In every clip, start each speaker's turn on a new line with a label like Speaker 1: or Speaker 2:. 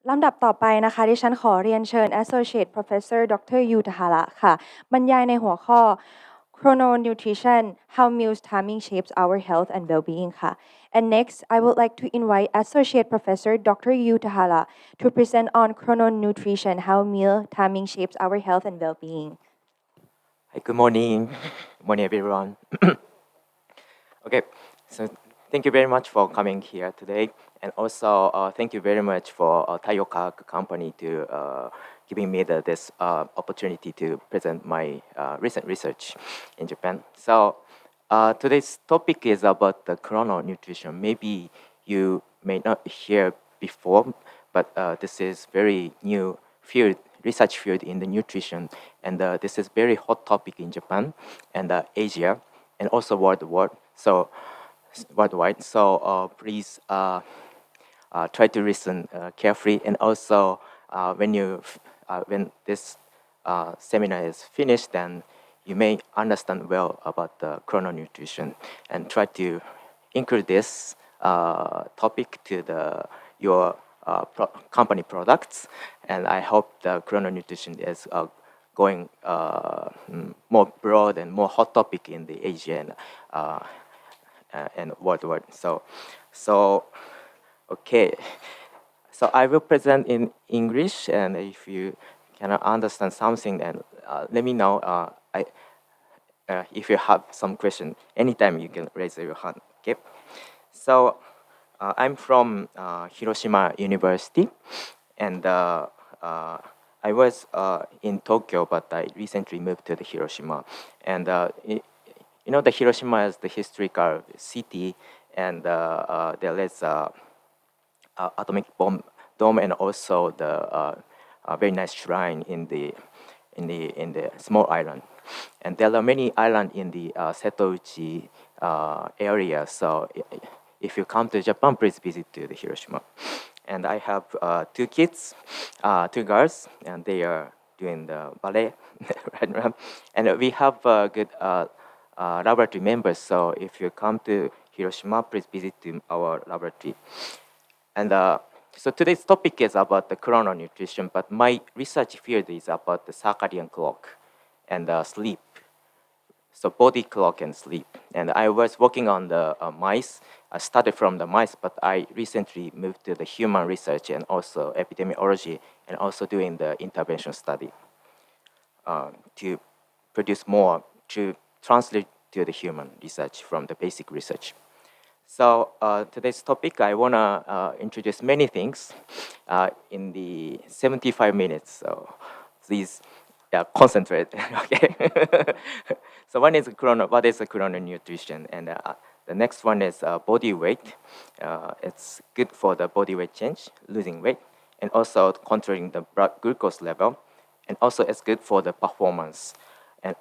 Speaker 1: ลำดับต่อไปนะคะดิฉันขอเรียนเชิญ Associate Professor ดร. ยูทาระค่ะบรรยายในหัวข้อ Chrononutrition How Meals Timing Shapes Our Health and Well-being ค่ะ And next I would like to invite Associate Professor Dr. Yu Tahara to present on chrononutrition how meal timing shapes our health and well-being.
Speaker 2: Hi, good morning. Good morning, everyone. Okay, so thank you very much for coming here today, and also thank you very much for Tayoka company to giving me this opportunity to present my recent research in Japan. So today's topic is about the chrononutrition. Maybe you may not hear before, but this is very new field, research field in the nutrition, and this is very hot topic in Japan and Asia, and also worldwide. So worldwide. So please try to listen carefully, and also when this seminar is finished, then you may understand well about the chrononutrition, and try to include this topic to your company products. And I hope the chrononutrition is going more broad and more hot topic in the Asian and worldwide. So okay. So I will present in English, and if you cannot understand something, then let me know. If you have some question, anytime you can raise your hand. Okay. So I'm from Hiroshima University, and I was in Tokyo, but I recently moved to the Hiroshima. And the Hiroshima is the historical city, and there is atomic bomb dome, and also the very nice shrine in the small island. And there are many islands in the Setouchi area. So if you come to Japan, please visit to the Hiroshima. And I have two kids, two girls, and they are doing the ballet right now. And we have good laboratory members. So if you come to Hiroshima, please visit to our laboratory. And so today's topic is about the chrononutrition, but my research field is about the circadian clock and sleep. So body clock and sleep. And I was working on the mice. I started from the mice, but I recently moved to the human research and also epidemiology, and also doing the intervention study to produce more, to translate to the human research from the basic research. So today's topic, I want to introduce many things in the 75 minutes. So please concentrate. Okay. So one is what is chrononutrition, and the next one is body weight. It's good for the body weight change, losing weight, and also controlling the blood glucose level, and also it's good for the performance, and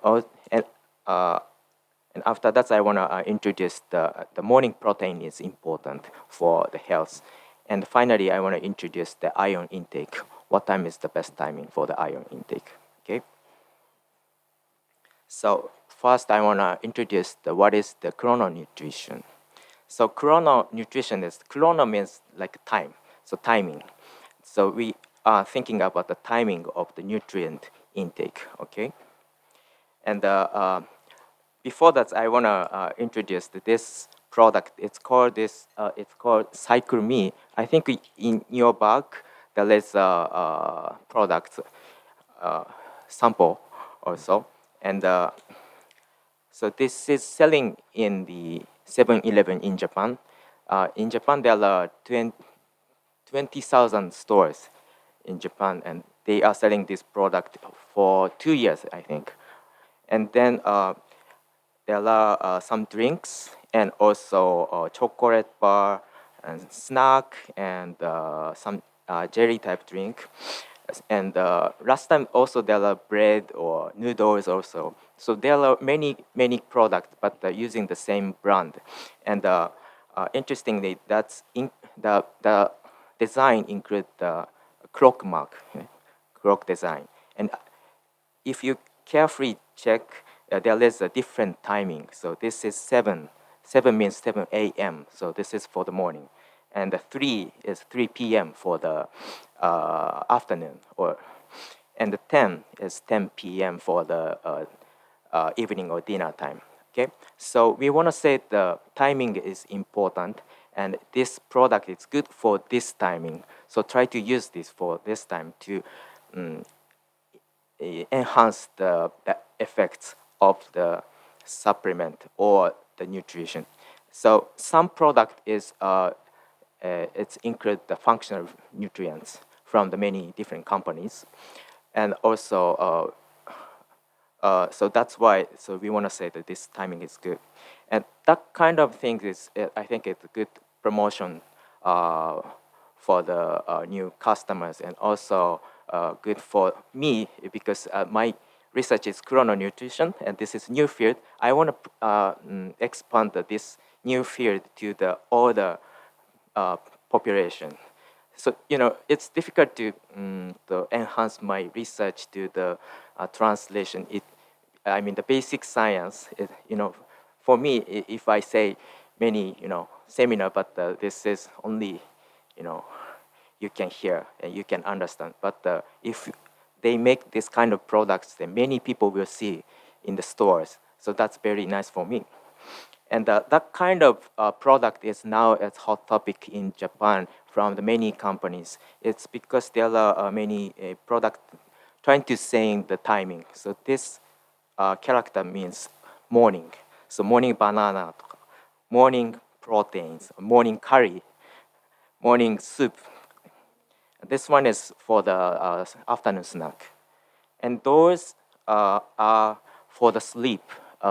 Speaker 2: and after that, I want to introduce the morning protein is important for the health. And finally, I want to introduce the iron intake. What time is the best timing for the iron intake? Okay. So first, I want to introduce what is the chrononutrition. So chrononutrition is, chrono means like time, so timing. So we are thinking about the timing of the nutrient intake, okay? And before that, I want to introduce this product. It's called Cycle Me. I think in your bag there is a product sample also, and so this is selling in the 7-Eleven in Japan. In Japan, there are 20,000 stores in Japan, and they are selling this product for 2 years, I think. And then there are some drinks, and also chocolate bar and snack, and some jelly type drink. And last time also there are bread or noodles also. So there are many products, but using the same brand. And interestingly, the design include the clock mark, clock design. And if you carefully check, there is a different timing. So this is 7. 7 means 7 a.m. So this is for the morning. and the 3 is 3 p.m. for the afternoon, and the 10 is 10 p.m. for the evening or dinner time. Okay, so we want to say the timing is important, and this product is good for this timing. So try to use this for this time to enhance the effects of the supplement or the nutrition. So some product is it's include the functional nutrients from the many different companies, and also so that's why. So we want to say that this timing is good, and that kind of thing is I think it's a good promotion for the new customers, and also good for me because my research is chrononutrition, and this is new field. I want to expand this new field to the older population. So it's difficult to enhance my research to the translation. I mean, the basic science. For me, if I say many seminar, but this is only you can hear and you can understand. But if they make this kind of products, then many people will see in the stores. So that's very nice for me. And that kind of product is now a hot topic in Japan from the many companies. It's because there are many product trying to saying the timing. So this character means morning. So morning banana, morning proteins, morning curry, morning soup. This one is for the afternoon snack. And those are for the sleep.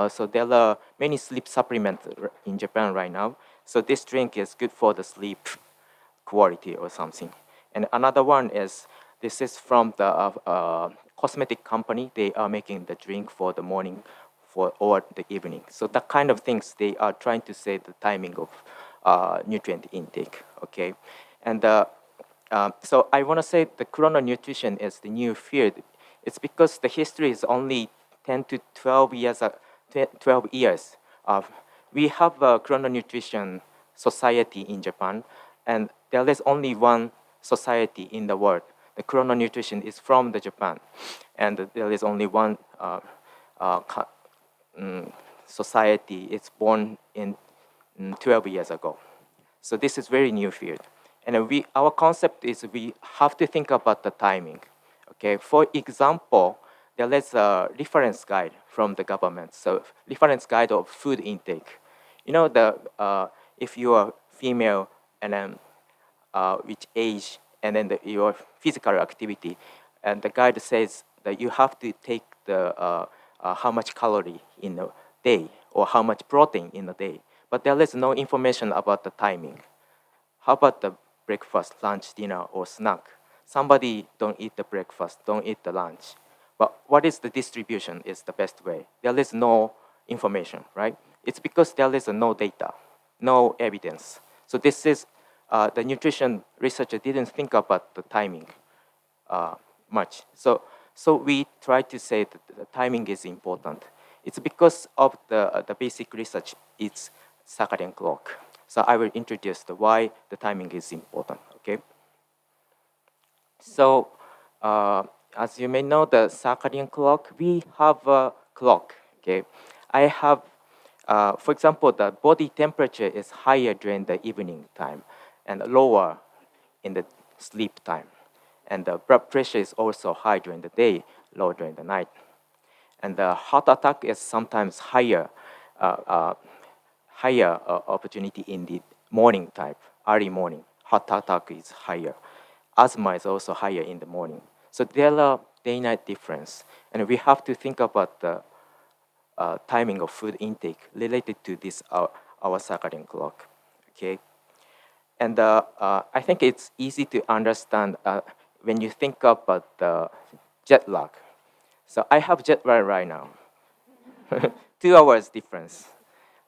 Speaker 2: So there are many sleep supplements in Japan right now. So this drink is good for the sleep quality or something. And another one is this is from the cosmetic company. They are making the drink for the morning or the evening. So that kind of things they are trying to say the timing of nutrient intake. Okay, and so I want to say the chrononutrition is the new field. It's because the history is only 10 to 12 years. 12 years. We have a chrononutrition society in Japan, and there is only one society in the world. The chrononutrition is from the Japan, and there is only one society. It's born in 12 years ago. So this is very new field. And our concept is we have to think about the timing. Okay, for example, there is a reference guide from the government. So reference guide of food intake. If you are female and then which age and then your physical activity, and the guide says that you have to take the how much calorie in a day or how much protein in a day. But there is no information about the timing. How about the breakfast, lunch, dinner, or snack? Somebody don't eat the breakfast, don't eat the lunch. But what is the distribution is the best way. There is no information, right? It's because there is no data, no evidence. So this is the nutrition researcher didn't think about the timing much. So we try to say that the timing is important. It's because of the basic research. It's circadian clock. So I will introduce why the timing is important. Okay. So as you may know, the circadian clock, we have a clock. Okay. I have, for example, the body temperature is higher during the evening time and lower in the sleep time. And the blood pressure is also high during the day, low during the night. And the heart attack is sometimes higher opportunity in the morning type, early morning. Heart attack is higher. Asthma is also higher in the morning. So there are day-night difference. And we have to think about the timing of food intake related to this, our circadian clock. Okay. And I think it's easy to understand when you think about the jet lag. So I have jet lag right now. 2 hours difference.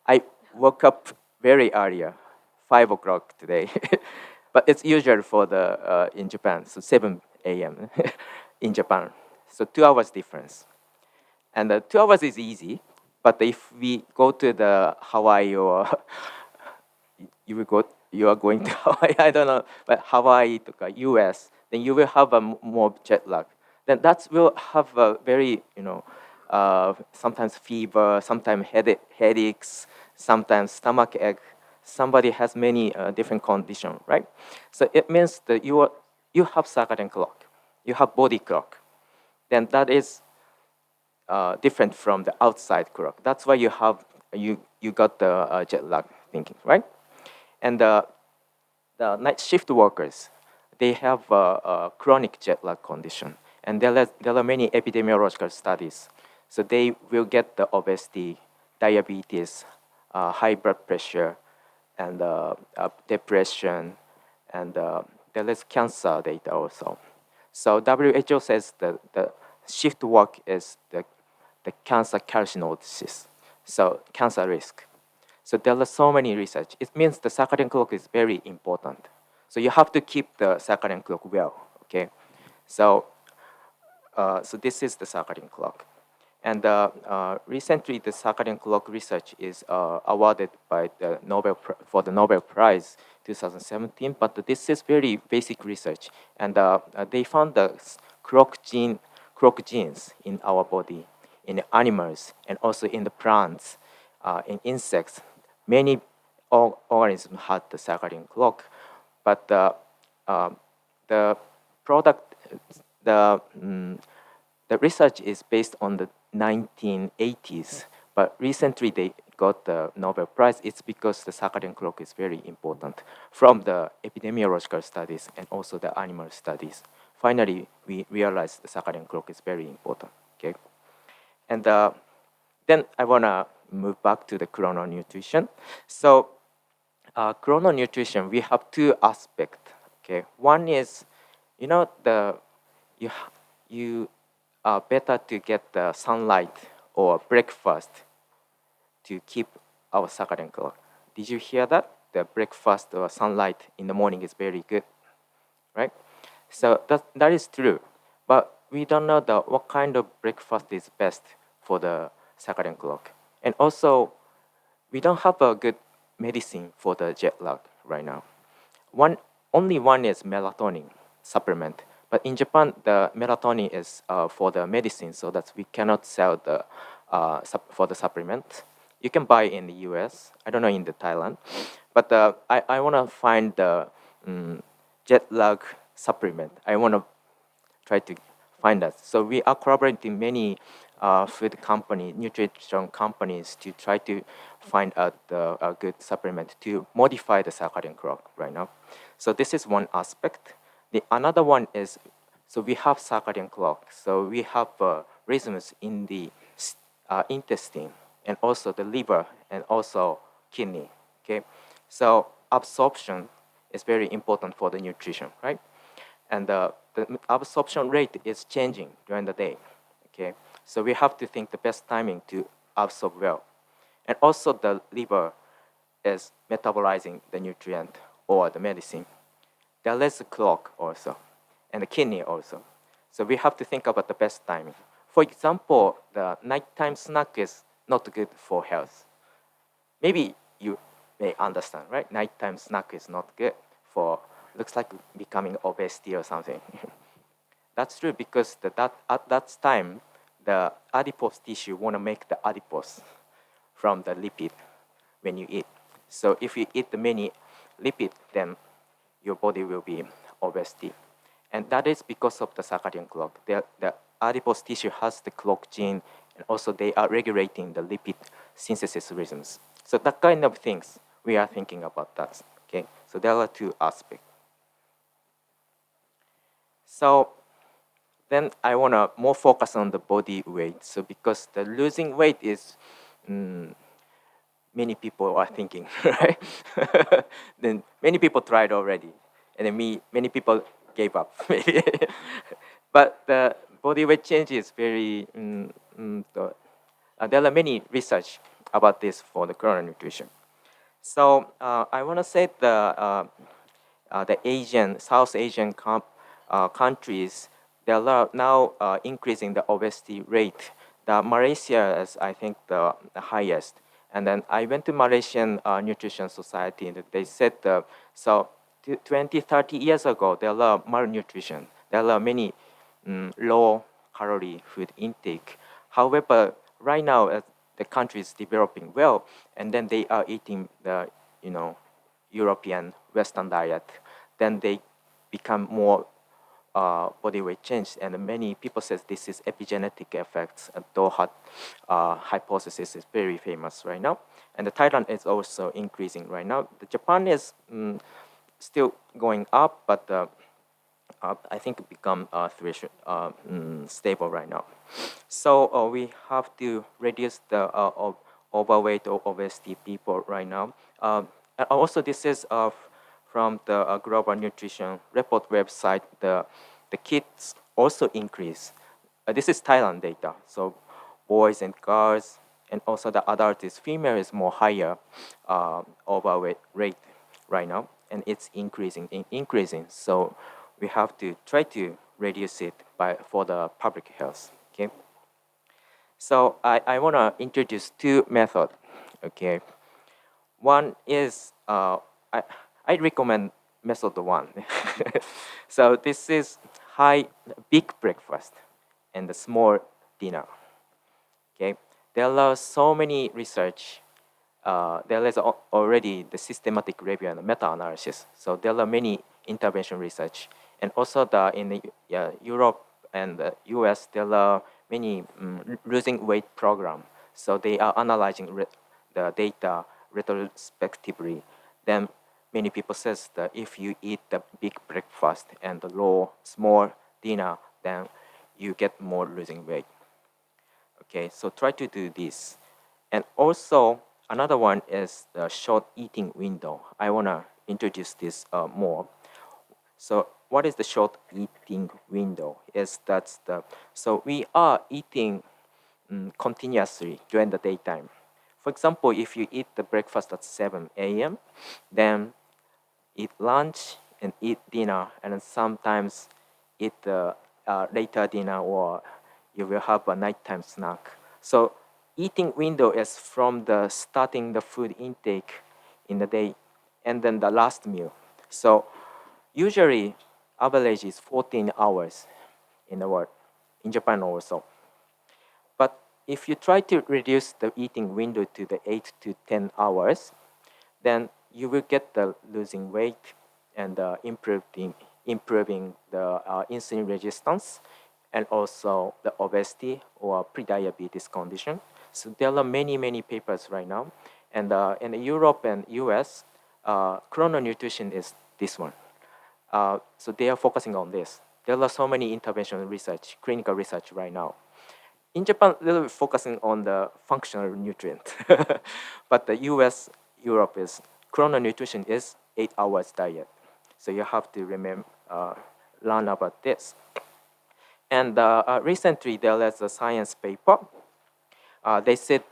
Speaker 2: I woke up very earlier, 5 o'clock today, but it's usual for the in Japan, so 7 a.m. in Japan. So 2 hours difference, and 2 hours is easy. But if we go to the Hawaii or you are going to Hawaii, I don't know, but Hawaii to US, then you will have a more jet lag. Then that will have a very, sometimes fever, sometimes headaches, sometimes stomach ache. Somebody has many different conditions, right? So it means that you have circadian clock, you have body clock. Then that is different from the outside clock. That's why you got the jet lag thinking, right? And the night shift workers, they have a chronic jet lag condition, and there are many epidemiological studies. So they will get the obesity, diabetes, high blood pressure, and depression, and there is cancer data also. So WHO says that the shift work is the cancer carcinosis, so cancer risk. So there are so many research. It means the circadian clock is very important. So you have to keep the circadian clock well, okay? So, so this is the circadian clock. And recently, the circadian clock research is awarded by the for the Nobel Prize 2017. But this is very basic research, and they found the clock genes in our body, in the animals, and also in the plants, in insects. Many organisms had the circadian clock, but the product, the the research is based on the 1980s, but recently they got the Nobel Prize. It's because the circadian clock is very important from the epidemiological studies and also the animal studies. Finally, we realized the circadian clock is very important. Okay, and then I wanna move back to the chrononutrition. So, chrononutrition, we have two aspects. Okay, one is, you you better to get the sunlight or breakfast to keep our circadian clock. Did you hear that? The breakfast or sunlight in the morning is very good, right? So that is true, but we don't know what kind of breakfast is best for the circadian clock, and also we don't have a good medicine for the jet lag right now. Only one is melatonin supplement, but in Japan the melatonin is for the medicine, so that we cannot sell the for the supplement. You can buy in the U.S. I don't know in the Thailand, but I want to find the jet lag supplement. I want to try to find that. So we are collaborating many food company, nutrition companies to try to find out a good supplement to modify the circadian clock right now. So this is one aspect. The another one is, so we have circadian clock. So we have rhythms in the intestine and also the liver and also kidney. Okay, so absorption is very important for the nutrition, right? And the absorption rate is changing during the day. Okay, so we have to think the best timing to absorb well, and also the liver is metabolizing the nutrient or the medicine. There is a clock also, and the kidney also. So we have to think about the best timing. For example, the nighttime snack is not good for health. Maybe you may understand, right? Nighttime snack is not good for, looks like becoming obesity or something. That's true because at that time, the adipose tissue want to make the adipose from the lipid when you eat. So if you eat the many lipid, then your body will be obesity. And that is because of the circadian clock. The adipose tissue has the clock gene, and also they are regulating the lipid synthesis rhythms. So that kind of things, we are thinking about that. Okay, so there are two aspects. So then I want to more focus on the body weight. So because the losing weight is, many people are thinking, right? Then many people tried already, and then many people gave up. Maybe. But the body weight change is very. There are many research about this for the chrononutrition. So I want to say the South Asian countries, they are now increasing the obesity rate. The Malaysia is, I think, the highest, And then I went to Malaysian Nutrition Society, and they said, 20, 30 years ago, there are malnutrition. There are many low calorie food intake. However, right now, as the country is developing well, and then they are eating the, European Western diet, then they become more body weight change, and many people says this is epigenetic effects. And Doha hypothesis is very famous right now, and the Thailand is also increasing right now. The Japan is still going up, but I think it become stable right now. So we have to reduce the overweight or obesity people right now. And also, this is from the Global Nutrition Report website. The kids also increase. This is Thailand data. So boys and girls, and also the adult is female is more higher overweight rate right now, and it's increasing. So we have to try to reduce it for the public health. Okay. So I want to introduce two methods. Okay. One is I recommend method one. So this is big breakfast and the small dinner. Okay. There are so many research. There is already the systematic review and meta-analysis. So there are many intervention research, and also in the Europe and the US, there are many losing weight program. So they are analyzing the data retrospectively. Then many people says that if you eat the big breakfast and the small dinner, then you get more losing weight. Okay, so try to do this. And also, another one is the short eating window. I want to introduce this more. So what is the short eating window? So we are eating continuously during the daytime. For example, if you eat the breakfast at 7 a.m., then eat lunch and eat dinner, and then sometimes eat the later dinner, or you will have a nighttime snack. So eating window is from the starting the food intake in the day and then the last meal. So usually average is 14 hours in the world, in Japan also. But if you try to reduce the eating window to the 8 to 10 hours, then you will get the losing weight and improving the insulin resistance, and also the obesity or prediabetes condition. So there are many papers right now, and in Europe and US, chrononutrition is this one. So they are focusing on this. There are so many intervention research, clinical research right now. In Japan, they're focusing on the functional nutrient, but the US, Europe is chrononutrition is 8 hours diet. So you have to learn about this. And recently there was a science paper. They said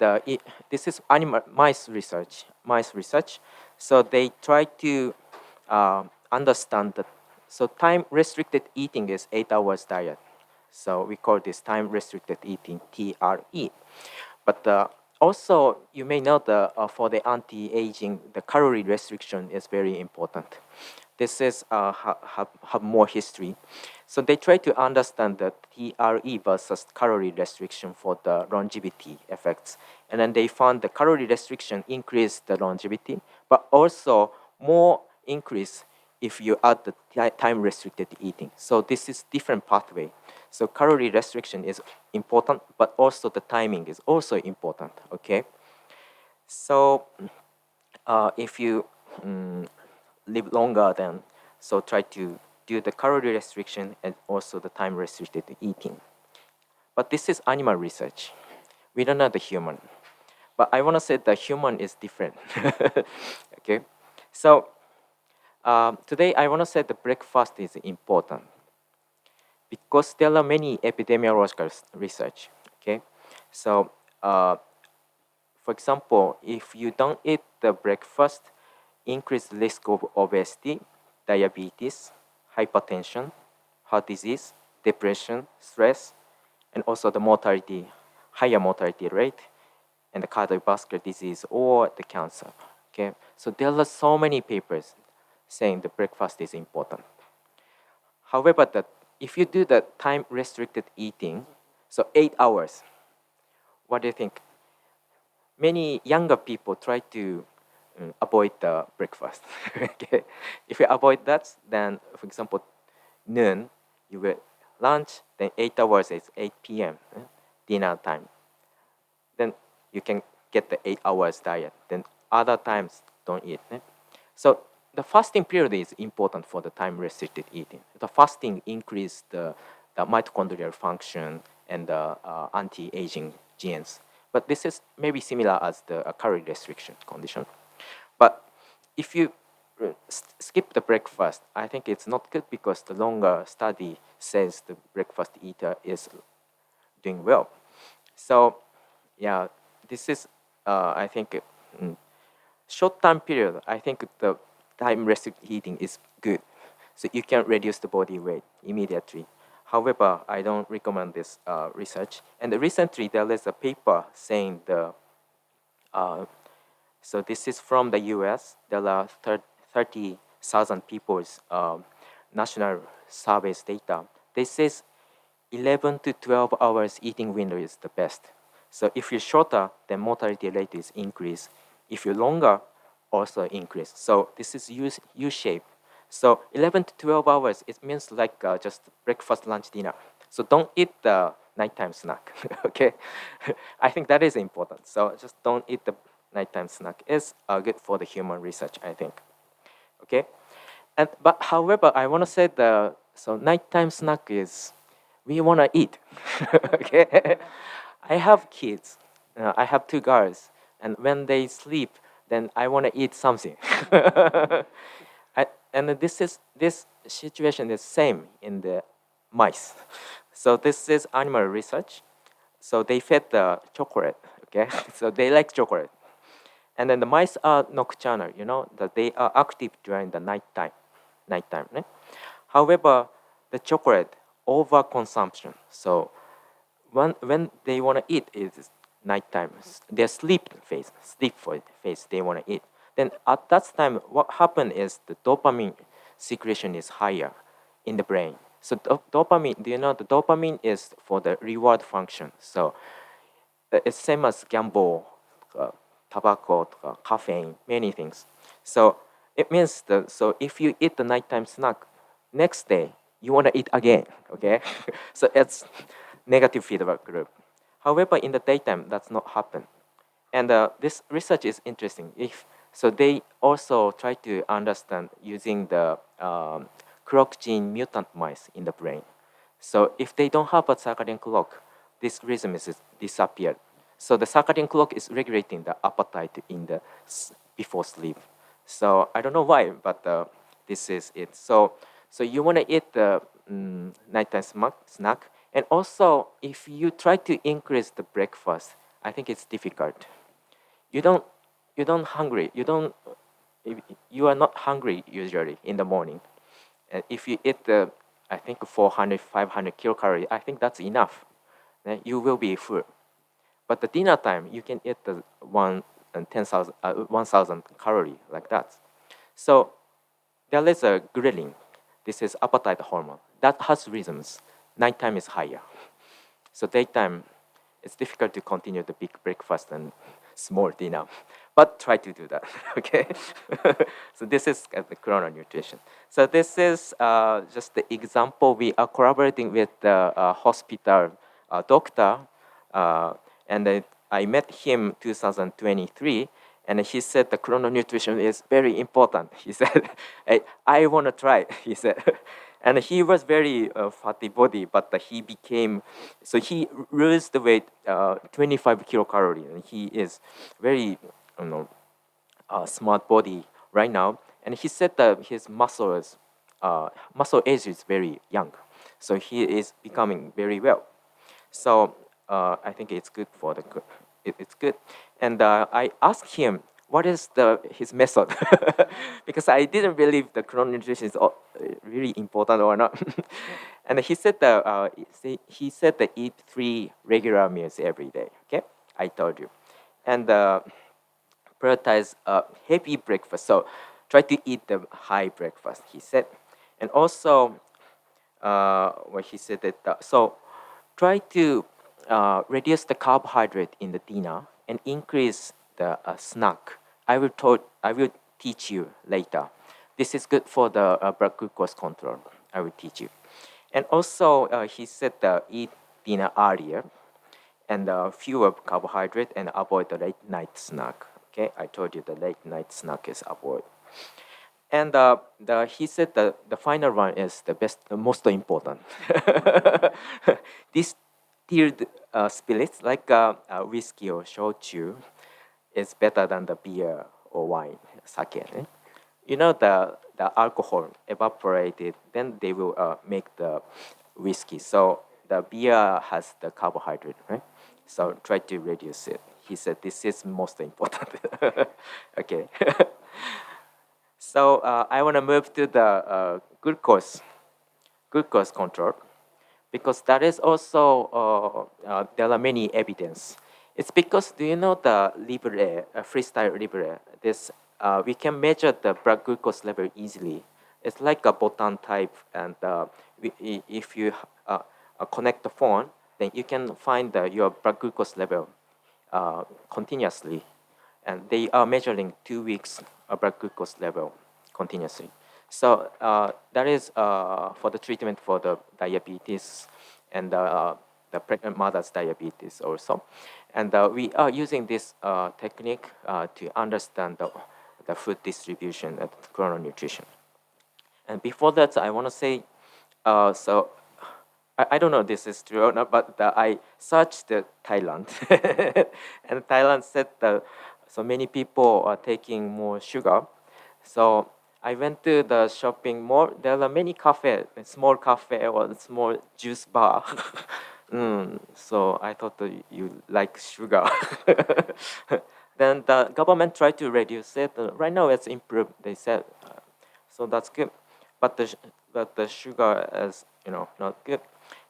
Speaker 2: this is mice research. So they try to understand that. So time restricted eating is 8 hours diet. So we call this time restricted eating, TRE. But also, you may know for the anti-aging, the calorie restriction is very important. This is have more history. So they try to understand the TRE versus calorie restriction for the longevity effects. And then they found the calorie restriction increased the longevity, but also more increase if you add the time restricted eating. So this is different pathway. So calorie restriction is important, but also the timing is also important, okay? So if you live longer, then so try to do the calorie restriction and also the time restricted eating. But this is animal research. We don't know the human. But I want to say the human is different, okay? So today I want to say the breakfast is important, because there are many epidemiological research, okay? So, for example, if you don't eat the breakfast, increased risk of obesity, diabetes, hypertension, heart disease, depression, stress, and also the mortality, higher mortality rate, and the cardiovascular disease or the cancer. Okay, so there are so many papers saying the breakfast is important. However, if you do the time restricted eating, so 8 hours, what do you think? Many younger people try to avoid the breakfast. Okay, if you avoid that, then for example, noon you will lunch, then 8 hours is 8 p.m. Dinner time. Then you can get the 8 hours diet. Then other times don't eat. So the fasting period is important for the time restricted eating. The fasting increases the mitochondrial function and the anti-aging genes. But this is maybe similar as the calorie restriction condition. But if you skip the breakfast, I think it's not good because the longer study says the breakfast eater is doing well. So yeah, this is I think short time period. I think the time restricted eating is good, so you can reduce the body weight immediately. However, I don't recommend this research. And recently there is a paper saying so this is from the U.S. There are 30,000 people's national surveys data. This says 11 to 12 hours eating window is the best. So if you're shorter, then mortality rate is increased. If you're longer, also increase. So this is U-shape. So 11 to 12 hours, it means like just breakfast, lunch, dinner. So don't eat the nighttime snack, okay? I think that is important. So just don't eat the nighttime snack. It's good for the human research, I think, okay? But however, I want to say so nighttime snack is we want to eat. Okay, I have kids. I have two girls, and when they sleep, then I want to eat something. And this situation is same in the mice. So this is animal research. So they fed the chocolate. Okay, so they like chocolate, and then the mice are nocturnal. You know that they are active during the nighttime. Right? However, the chocolate overconsumption. So when they want to eat is nighttime. Their sleep phase, they want to eat. Then at that time, what happened is the dopamine secretion is higher in the brain. So dopamine, do you know the dopamine is for the reward function? So it's same as gamble, tobacco, caffeine, many things. So it means that so if you eat the nighttime snack, next day you want to eat again. Okay, so it's negative feedback group. However, in the daytime, that's not happen. And this research is interesting. If so, they also try to understand using the clock gene mutant mice in the brain. So if they don't have a circadian clock, this rhythm is disappeared. So the circadian clock is regulating the appetite in the before sleep. So I don't know why, but this is it. So you want to eat the nighttime snack, and also if you try to increase the breakfast, I think it's difficult. You don't hungry. You are not hungry usually in the morning. And if you eat the, I think 400, 500 kilocalorie, I think that's enough. Then you will be full. But the dinner time, you can eat the 1,000 calorie like that. So there is a ghrelin. This is appetite hormone that has rhythms. Nighttime is higher. So daytime, it's difficult to continue the big breakfast and small dinner, but try to do that. Okay. So this is the chrononutrition. So this is just the example. We are collaborating with the hospital doctor, and I met him 2023. And he said the chrononutrition is very important. He said, hey, I want to try, he said. And he was very fatty body, but he became, so he lose the weight 25 kilocalorie. And he is very, smart body right now. And he said that his muscle age is very young. So he is becoming very well. So I think it's good for the it's good. And I asked him what is his method because I didn't believe the chrononutrition is really important or not. And he said that he said that eat 3 regular meals every day. Okay, I told you. and prioritize a heavy breakfast. So try to eat the high breakfast, he said. And also, what he said that so try to reduce the carbohydrate in the dinner and increase the snack. I will teach you later. This is good for the blood glucose control. I will teach you. And also, he said eat dinner earlier and fewer carbohydrate and avoid the late night snack. Okay, I told you the late night snack is avoid. And he said the final one is the best, the most important. Distilled spirits like whiskey or shochu is better than the beer or wine, sake. You know the alcohol evaporated, then they will make the whiskey. So the beer has the carbohydrate, right? So try to reduce it. He said this is most important. Okay. So I want to move to the glucose control because that is also there are many evidence. It's because do you know the Libre freestyle Libre? This we can measure the blood glucose level easily. It's like a button type, and if you connect the phone, then you can find your blood glucose level continuously, and they are measuring 2 weeks blood glucose level continuously. So that is for the treatment for the diabetes and the pregnant mother's diabetes also. And we are using this technique to understand the food distribution and chrononutrition. And before that, I want to say, so I don't know if this is true or not, but I searched Thailand, and Thailand said that so many people are taking more sugar. So I went to the shopping mall. There are many cafe, a small cafe or a small juice bar. So I thought that you like sugar. Then the government tried to reduce it. Right now it's improved, they said. So that's good. But the sugar is not good.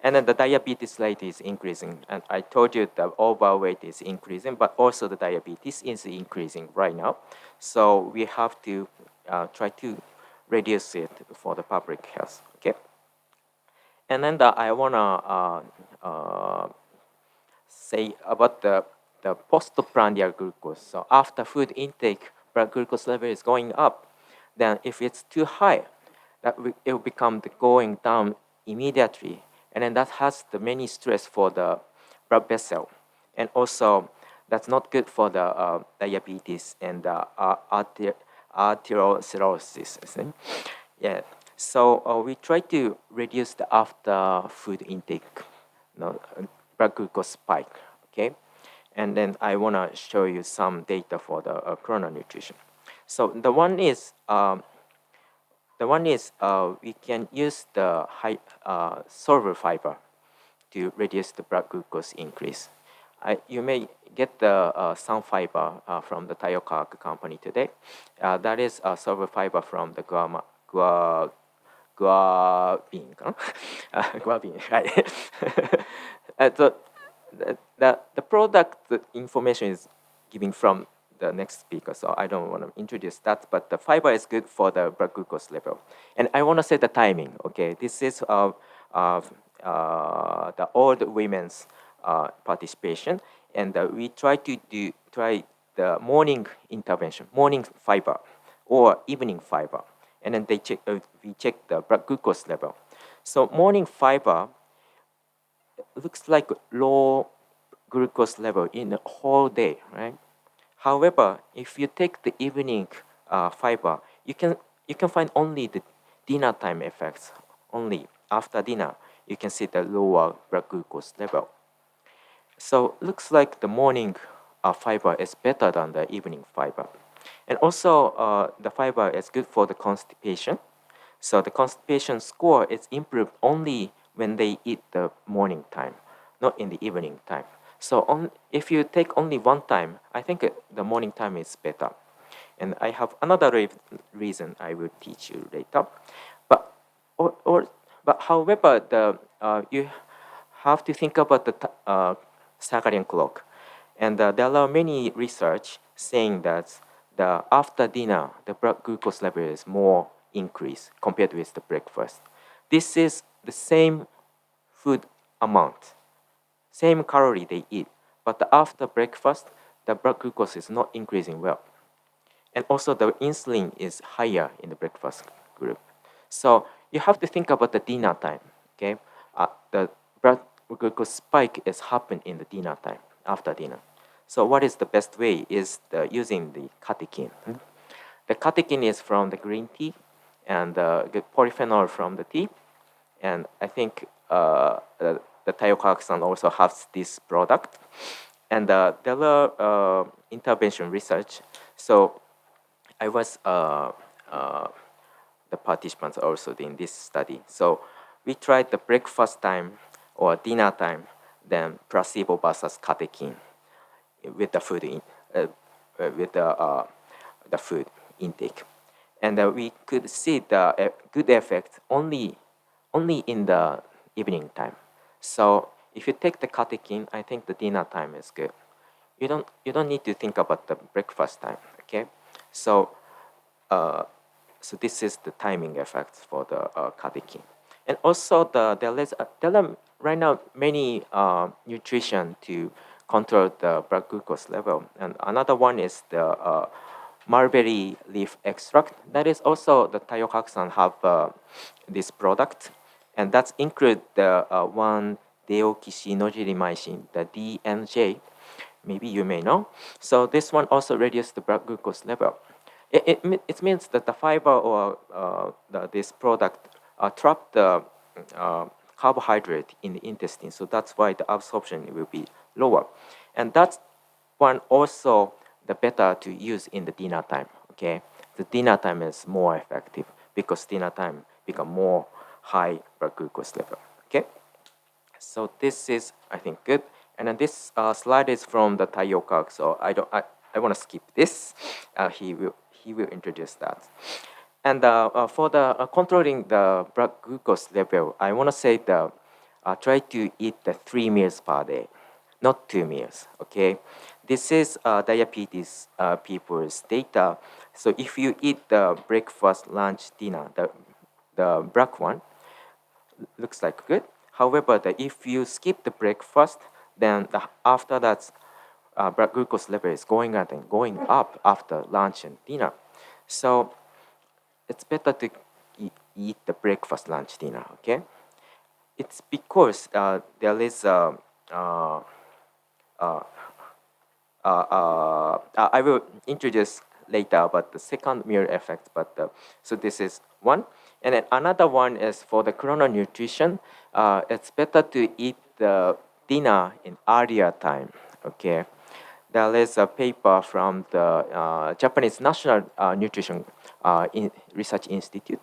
Speaker 2: And then the diabetes rate is increasing. And I told you the overweight is increasing, but also the diabetes is increasing right now. So we have to try to reduce it for the public health. Okay. And then I wanna say about the postprandial glucose. So after food intake, blood glucose level is going up. Then if it's too high, it will become going down immediately, and then that has the many stress for the blood vessel, and also that's not good for the diabetes and the arteriosclerosis. Yeah. So we try to reduce the after food intake, blood glucose spike. Okay, and then I want to show you some data for the chrononutrition. So the one is we can use the high solver fiber to reduce the blood glucose increase. You may get the sun fiber from the Tayokak company today. That is solver fiber from the guavin, guavin, right? So the product information is given from the next speaker, so I don't want to introduce that, but the fiber is good for the blood glucose level. And I want to say the timing, okay? This is the old women's participation, and we try to try the morning intervention, morning fiber or evening fiber, and then we check the blood glucose level. So morning fiber looks like low glucose level in the whole day, right? However, if you take the evening fiber, you can find only the dinner time effects. Only after dinner, you can see the lower blood glucose level. So looks like the morning fiber is better than the evening fiber. And also, the fiber is good for the constipation. So the constipation score is improved only when they eat the morning time, not in the evening time. So if you take only one time, I think the morning time is better. And I have another reason I will teach you later. But but however, you have to think about the circadian clock. And there are many research saying that after dinner, the blood glucose level is more increased compared with the breakfast. This is the same food amount, same calorie they eat, but after breakfast, the blood glucose is not increasing well. And also the insulin is higher in the breakfast group. So you have to think about the dinner time, okay? The blood glucose spike is happen in the dinner time, after dinner. So what is the best way is using the catechin. The catechin is from the green tea and the polyphenol from the tea. And I think the Taiyo also has this product. And there are intervention research. So I was the participants also in this study. So we tried the breakfast time or dinner time, then placebo versus catechin with the food with the food intake, and we could see the good effect only in the evening time. So if you take the catechin, I think the dinner time is good. You don't need to think about the breakfast time. Okay, so so this is the timing effect for the catechin. And also there are right now many nutrition to control the blood glucose level. And another one is the mulberry leaf extract. That is also the Taiyo have this product, and that's include the 1-deoxynitrogenamycin, the DNJ. Maybe you may know. So this one also reduces the blood glucose level. It means that the fiber or this product trap the carbohydrate in the intestine. So that's why the absorption will be lower. And that's one also the better to use in the dinner time. Okay, the dinner time is more effective because dinner time become more high blood glucose level. Okay, so this is I think good. And then this slide is from the Taiyo, so I want to skip this. He will introduce that. And for the controlling the blood glucose level, I want to say try to eat the 3 meals per day, not 2 meals. Okay, this is diabetes people's data. So if you eat the breakfast, lunch, dinner, the black one looks like good. However, if you skip the breakfast, then after that, blood glucose level is going up and going up after lunch and dinner. So it's better to eat the breakfast, lunch, dinner. Okay, it's because there is I will introduce later about the second meal effect. But so this is one, and then another one is for the chrononutrition. It's better to eat the dinner in earlier time. Okay, there is a paper from the Japanese National Nutrition Research Institute.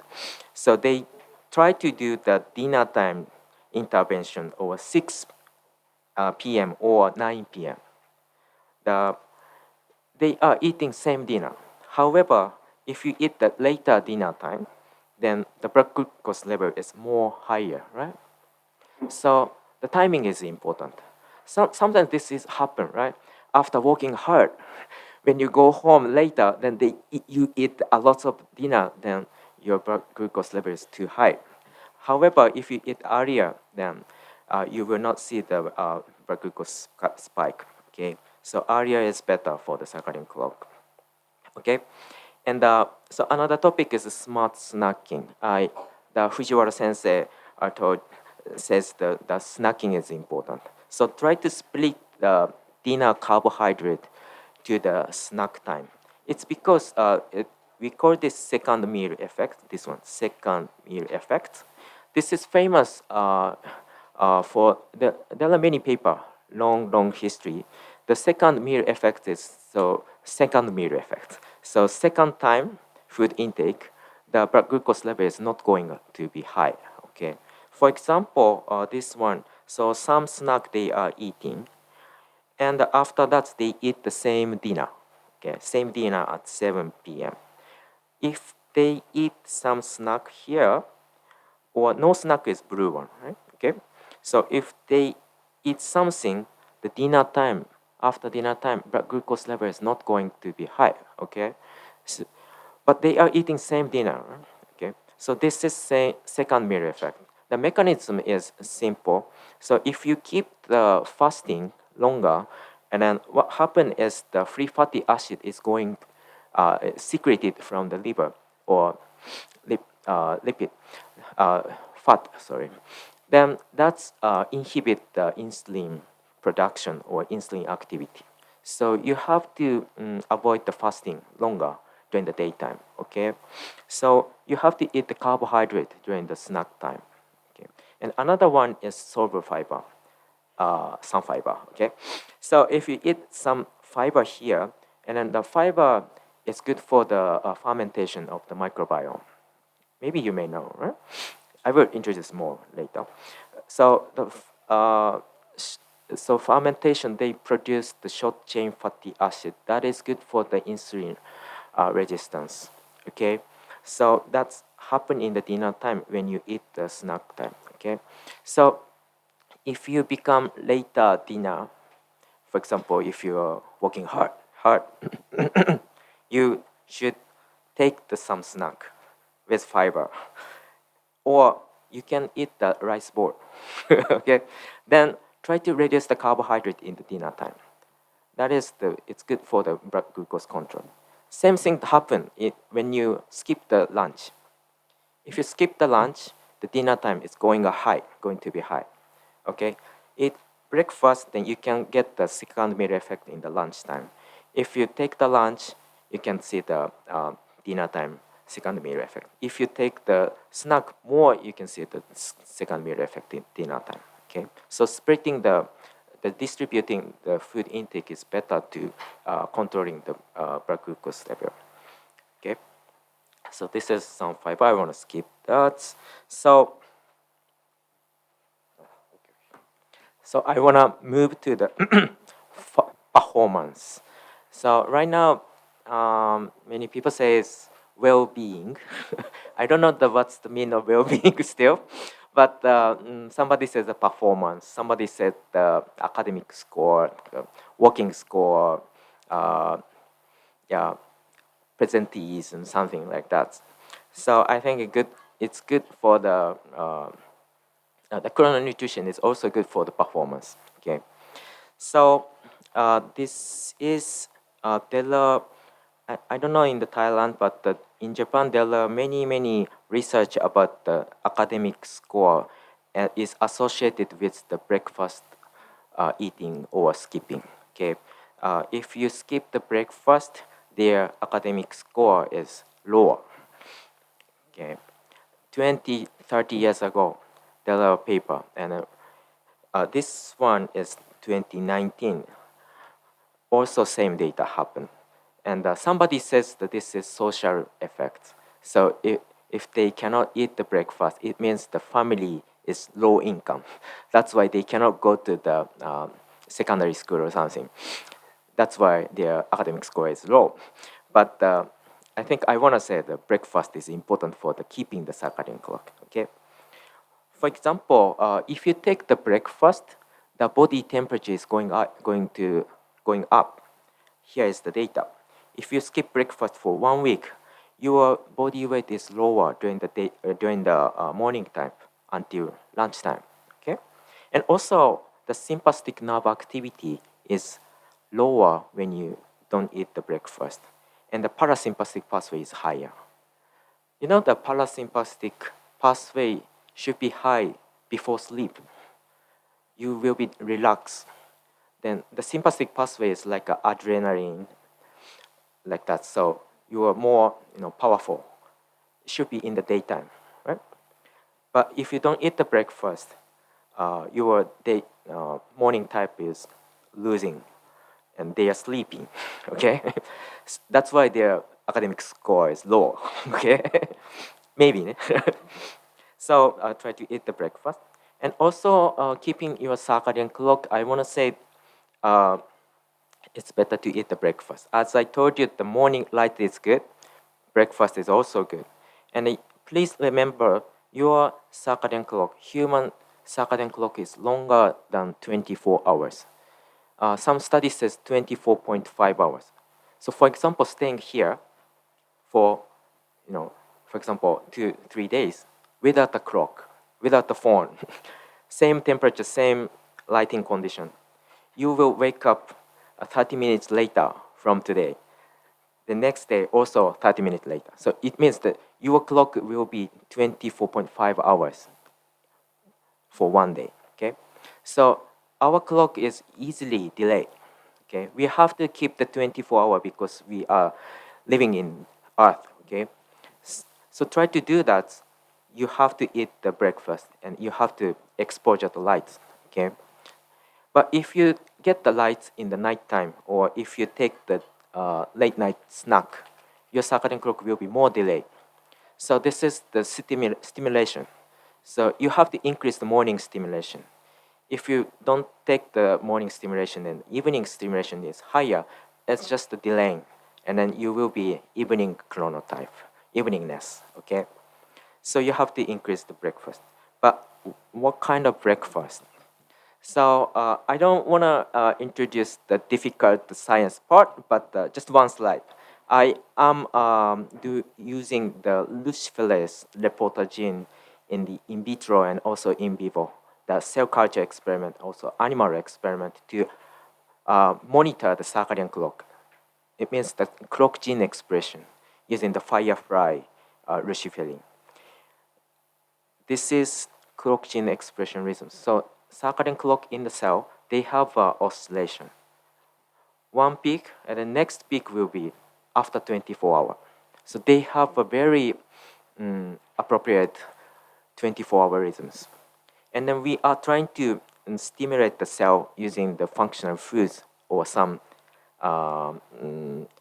Speaker 2: So they try to do the dinner time intervention over 6 p.m. or 9 p.m. They are eating same dinner. However, if you eat the later dinner time, then the blood glucose level is more higher, right? So the timing is important. Sometimes this is happen, right? After working hard, when you go home later, then you eat a lot of dinner, then your blood glucose level is too high. However, if you eat earlier, then you will not see the blood glucose spike. Okay, so earlier is better for the circadian clock. Okay, and so another topic is smart snacking. The Fujiwara sensei says the snacking is important. So try to split the dinner carbohydrate to the snack time. It's because we call this second meal effect. This one, second meal effect. This is famous for there are many paper, long history. The second meal effect is second meal effect. So second time food intake, the blood glucose level is not going to be high. Okay. For example, this one. So some snack they are eating, and after that they eat the same dinner. Okay, same dinner at 7 p.m. If they eat some snack here, or no snack is blue one, right? Okay, so if they eat something, the dinner time after dinner time, blood glucose level is not going to be high, okay? So, but they are eating same dinner, okay? So this is second mirror effect. The mechanism is simple. So if you keep the fasting longer, and then what happens is the free fatty acid is going secreted from the liver or lipid fat, sorry. Then that's inhibit the insulin production or insulin activity. So you have to avoid the fasting longer during the daytime, okay? So you have to eat the carbohydrate during the snack time, okay? And another one is soluble fiber, some fiber, okay? So if you eat some fiber here, and then the fiber is good for the fermentation of the microbiome. Maybe you may know, right? I will introduce more later. So so fermentation, they produce the short chain fatty acid that is good for the insulin resistance. Okay, so that's happen in the dinner time when you eat the snack time. Okay, so if you become later dinner, for example, if you're working hard, you should take some snack with fiber, or you can eat the rice bowl. Okay, then try to reduce the carbohydrate in the dinner time. That is it's good for the blood glucose control. Same thing happen when you skip the lunch. If you skip the lunch, the dinner time is going to be high. Okay, eat breakfast, then you can get the second mirror effect in the lunchtime. If you take the lunch, you can see the dinner time second mirror effect. If you take the snack more, you can see the second mirror effect in dinner time. Okay, so splitting the distributing the food intake is better to controlling the blood glucose level. Okay, so this is some fiber. I want to skip that. So I want to move to the performance. So right now, many people say it's well-being. I don't know what's the meaning of well-being still, but somebody says the performance. Somebody said the academic score, working score, yeah, presenteeism, something like that. So I think it's good for the chrononutrition is also good for the performance. Okay, so this is there are I don't know in the Thailand, but in Japan there are many research about the academic score is associated with the breakfast eating or skipping. Okay, if you skip the breakfast, their academic score is lower. Okay, 20, 30 years ago, there are a paper, and this one is 2019. Also, same data happened, and somebody says that this is social effect. So if they cannot eat the breakfast, it means the family is low income. That's why they cannot go to the secondary school or something. That's why their academic score is low. But I think I want to say that breakfast is important for the keeping the circadian clock. Okay. For example, if you take the breakfast, the body temperature is going up. Here is the data. If you skip breakfast for 1 week, your body weight is lower during the day during the morning time until lunchtime. Okay, and also the sympathetic nerve activity is lower when you don't eat the breakfast, and the parasympathetic pathway is higher. You know, the parasympathetic pathway should be high before sleep. You will be relaxed. Then the sympathetic pathway is like adrenaline, like that. So you are more, powerful. It should be in the daytime, right? But if you don't eat the breakfast, your morning type is losing, and they are sleeping. Okay, that's why their academic score is low. Okay, maybe. So try to eat the breakfast, and also keeping your circadian clock. I want to say it's better to eat the breakfast. As I told you, the morning light is good. Breakfast is also good. And please remember, your circadian clock, human circadian clock is longer than 24 hours. some study says 24.5 hours. So for example, staying here for, for example, 2-3 days without the clock, without the phone, same temperature, same lighting condition, you will wake up 30 minutes later from today. The next day also 30 minutes later. So it means that your clock will be 24.5 hours for one day. Okay, so our clock is easily delayed. Okay, we have to keep the 24-hour because we are living in Earth. Okay, so try to do that. You have to eat the breakfast and you have to exposure the lights. Okay, but if you get the lights in the nighttime or if you take the late night snack, your circadian clock will be more delayed. So this is the stimulation. So you have to increase the morning stimulation. If you don't take the morning stimulation and evening stimulation is higher, it's just the delaying. And then you will be evening chronotype, eveningness, okay? So you have to increase the breakfast. But what kind of breakfast? So I don't want to introduce the difficult science part, but just one slide. I am using the luciferase reporter gene in the in vitro and also in vivo, the cell culture experiment, also animal experiment to monitor the circadian clock. It means the clock gene expression using the firefly luciferin. This is clock gene expression rhythms. So circadian clock in the cell, they have oscillation. One peak and the next peak will be after 24 hours. So they have a very appropriate 24-hour rhythms. And then we are trying to stimulate the cell using the functional foods or some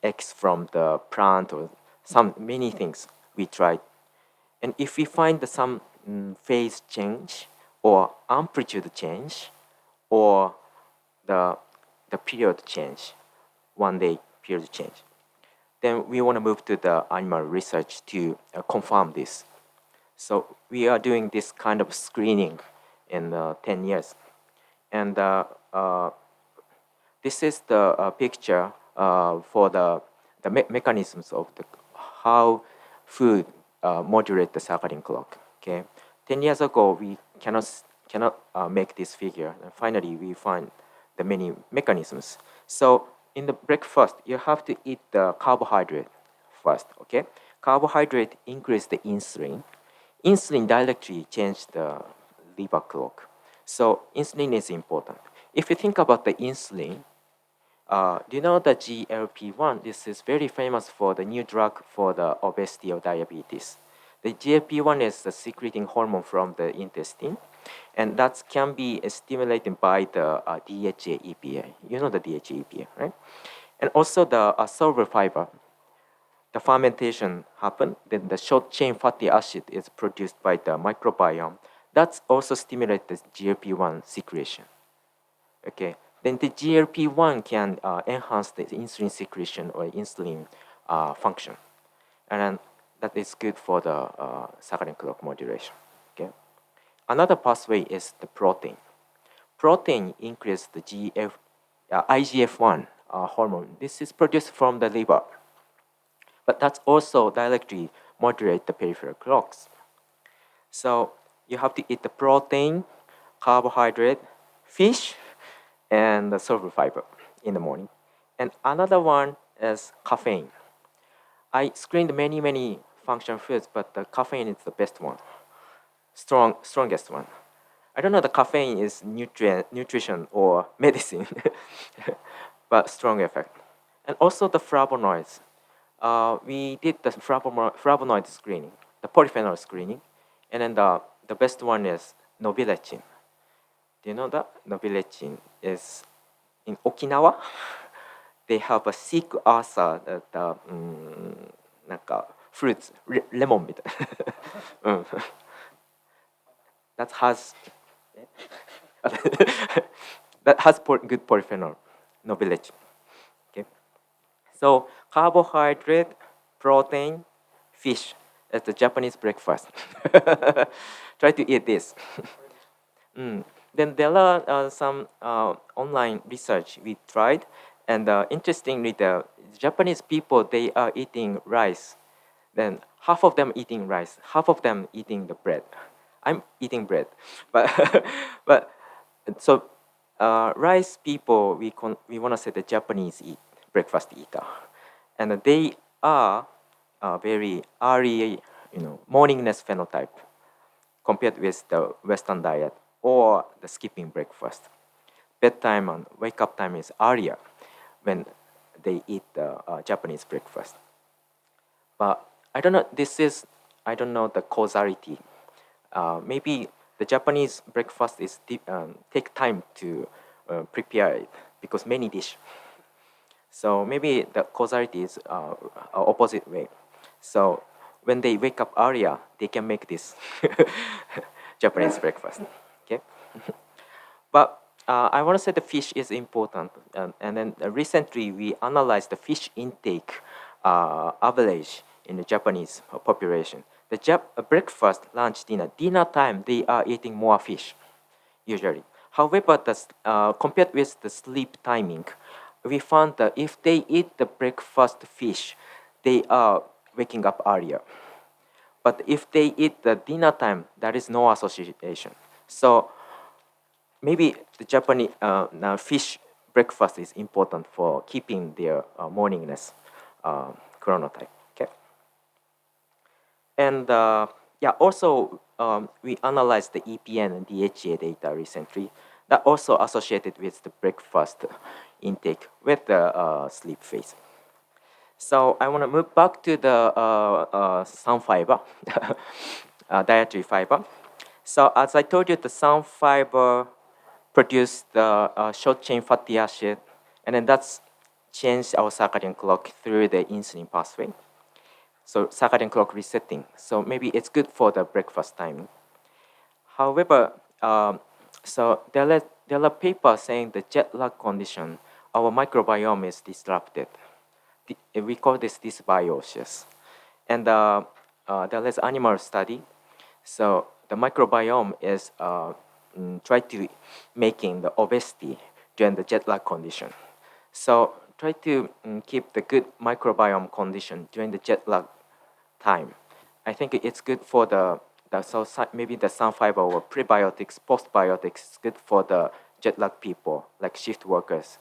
Speaker 2: eggs from the plant or some many things we tried. And if we find some phase change or amplitude change or the period change, one day period change, then we want to move to the animal research to confirm this. So we are doing this kind of screening in 10 years. And this is the picture for the mechanisms of how food modulate the circadian clock. Okay, 10 years ago we cannot make this figure, and finally we find the many mechanisms. So in the breakfast, you have to eat the carbohydrate first. Okay, carbohydrate increase the insulin. Insulin directly change the liver clock. So insulin is important. If you think about the insulin, do you know the GLP-1? This is very famous for the new drug for the obesity or diabetes. The GLP-1 is the secreting hormone from the intestine, and that can be stimulated by the DHA EPA. You know the DHA EPA, right? And also the soluble fiber. The fermentation happen, then the short chain fatty acid is produced by the microbiome. That's also stimulates the GLP-1 secretion. Okay, then the GLP-1 can enhance the insulin secretion or insulin function, and then that is good for the circadian clock modulation. Okay, another pathway is the protein. Protein increases the IGF-1 hormone. This is produced from the liver, but that's also directly moderate the peripheral clocks. So you have to eat the protein, carbohydrate, fish, and the soluble fiber in the morning. And another one is caffeine. I screened many functional foods, but the caffeine is the best one, strongest one. I don't know the caffeine is nutrition or medicine, but strong effect. And also the flavonoids. We did the flavonoid screening, the polyphenol screening, and then the best one is nobilectin. Do you know that? Nobilectin is in Okinawa. They have a sick ulcer that なんか fruits, lemon みたいな。うん that has that has good polyphenol, nobilectin. Okay. So carbohydrate, protein, fish. That's the Japanese breakfast. Try to eat this. Then there are some online research we tried, and interestingly, the Japanese people, they are eating rice. Then half of them eating rice, half of them eating the bread. I'm eating bread, but but so rice people, we want to say the Japanese eat breakfast eater, and they are very early, morningness phenotype compared with the Western diet or the skipping breakfast. Bedtime and wake up time is earlier when they eat the Japanese breakfast. But I don't know. I don't know the causality. Maybe the Japanese breakfast is take time to prepare it because many dish. So maybe the causality is opposite way. So when they wake up earlier, they can make this Japanese breakfast. Okay, but I want to say the fish is important, and then recently we analyzed the fish intake average in the Japanese population. The breakfast, lunch, dinner time, they are eating more fish usually. However, compared with the sleep timing, we found that if they eat the breakfast fish, they are waking up earlier. But if they eat the dinner time, there is no association. So maybe the Japanese now fish breakfast is important for keeping their morningness chronotype. Okay, and yeah, also we analyzed the EPN and DHA data recently that also associated with the breakfast intake with the sleep phase. So I want to move back to the sun fiber, dietary fiber. So as I told you, the sun fiber produce the short chain fatty acid, and then that's changed our circadian clock through the insulin pathway. So circadian clock resetting. So maybe it's good for the breakfast time. However, so there are papers saying the jet lag condition, our microbiome is disrupted. We call this dysbiosis. And there is animal study. So the microbiome is try to making the obesity during the jet lag condition. So try to keep the good microbiome condition during the jet lag time. I think it's good for maybe the sun fiber or prebiotics, postbiotics is good for the jet lag people like shift workers,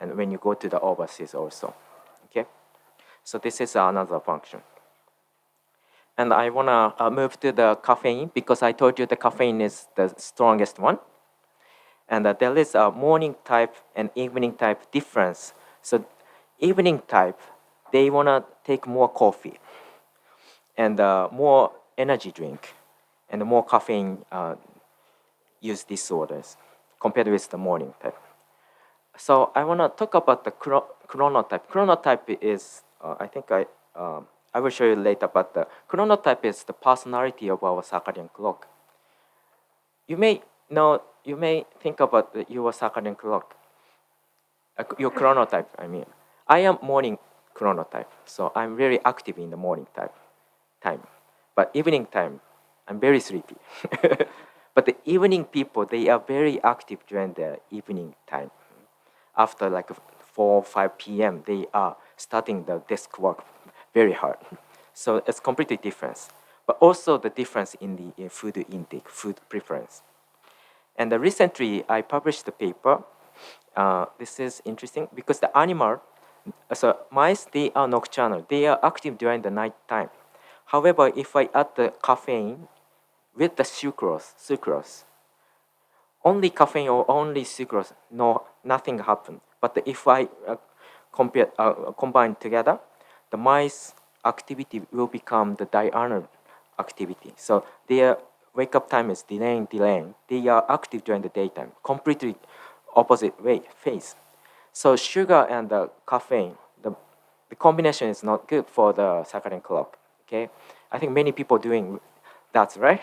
Speaker 2: and when you go to the overseas also. Okay, so this is another function. And I wanna move to the caffeine because I told you the caffeine is the strongest one. And there is a morning type and evening type difference. So evening type, they wanna take more coffee and more energy drink and more caffeine use disorders compared with the morning type. So I wanna talk about the chronotype. Chronotype is, I will show you later, but the chronotype is the personality of our circadian clock. You may think about your circadian clock, your chronotype. I mean, I am morning chronotype, so I'm very active in the morning time. But evening time, I'm very sleepy. But the evening people, they are very active during the evening time. After like 4 or 5 p.m., they are starting the desk work very hard. So it's completely different. But also the difference in the food intake, food preference. And recently, I published a paper. This is interesting because the animal, so mice, they are nocturnal. They are active during the night time. However, if I add the caffeine with the sucrose, only caffeine or only sucrose, no, nothing happens. But if I combine together, the mice activity will become the diurnal activity. So their wake up time is delaying. They are active during the daytime, completely opposite phase. So sugar and the caffeine, the combination is not good for the circadian clock. Okay, I think many people doing that's right.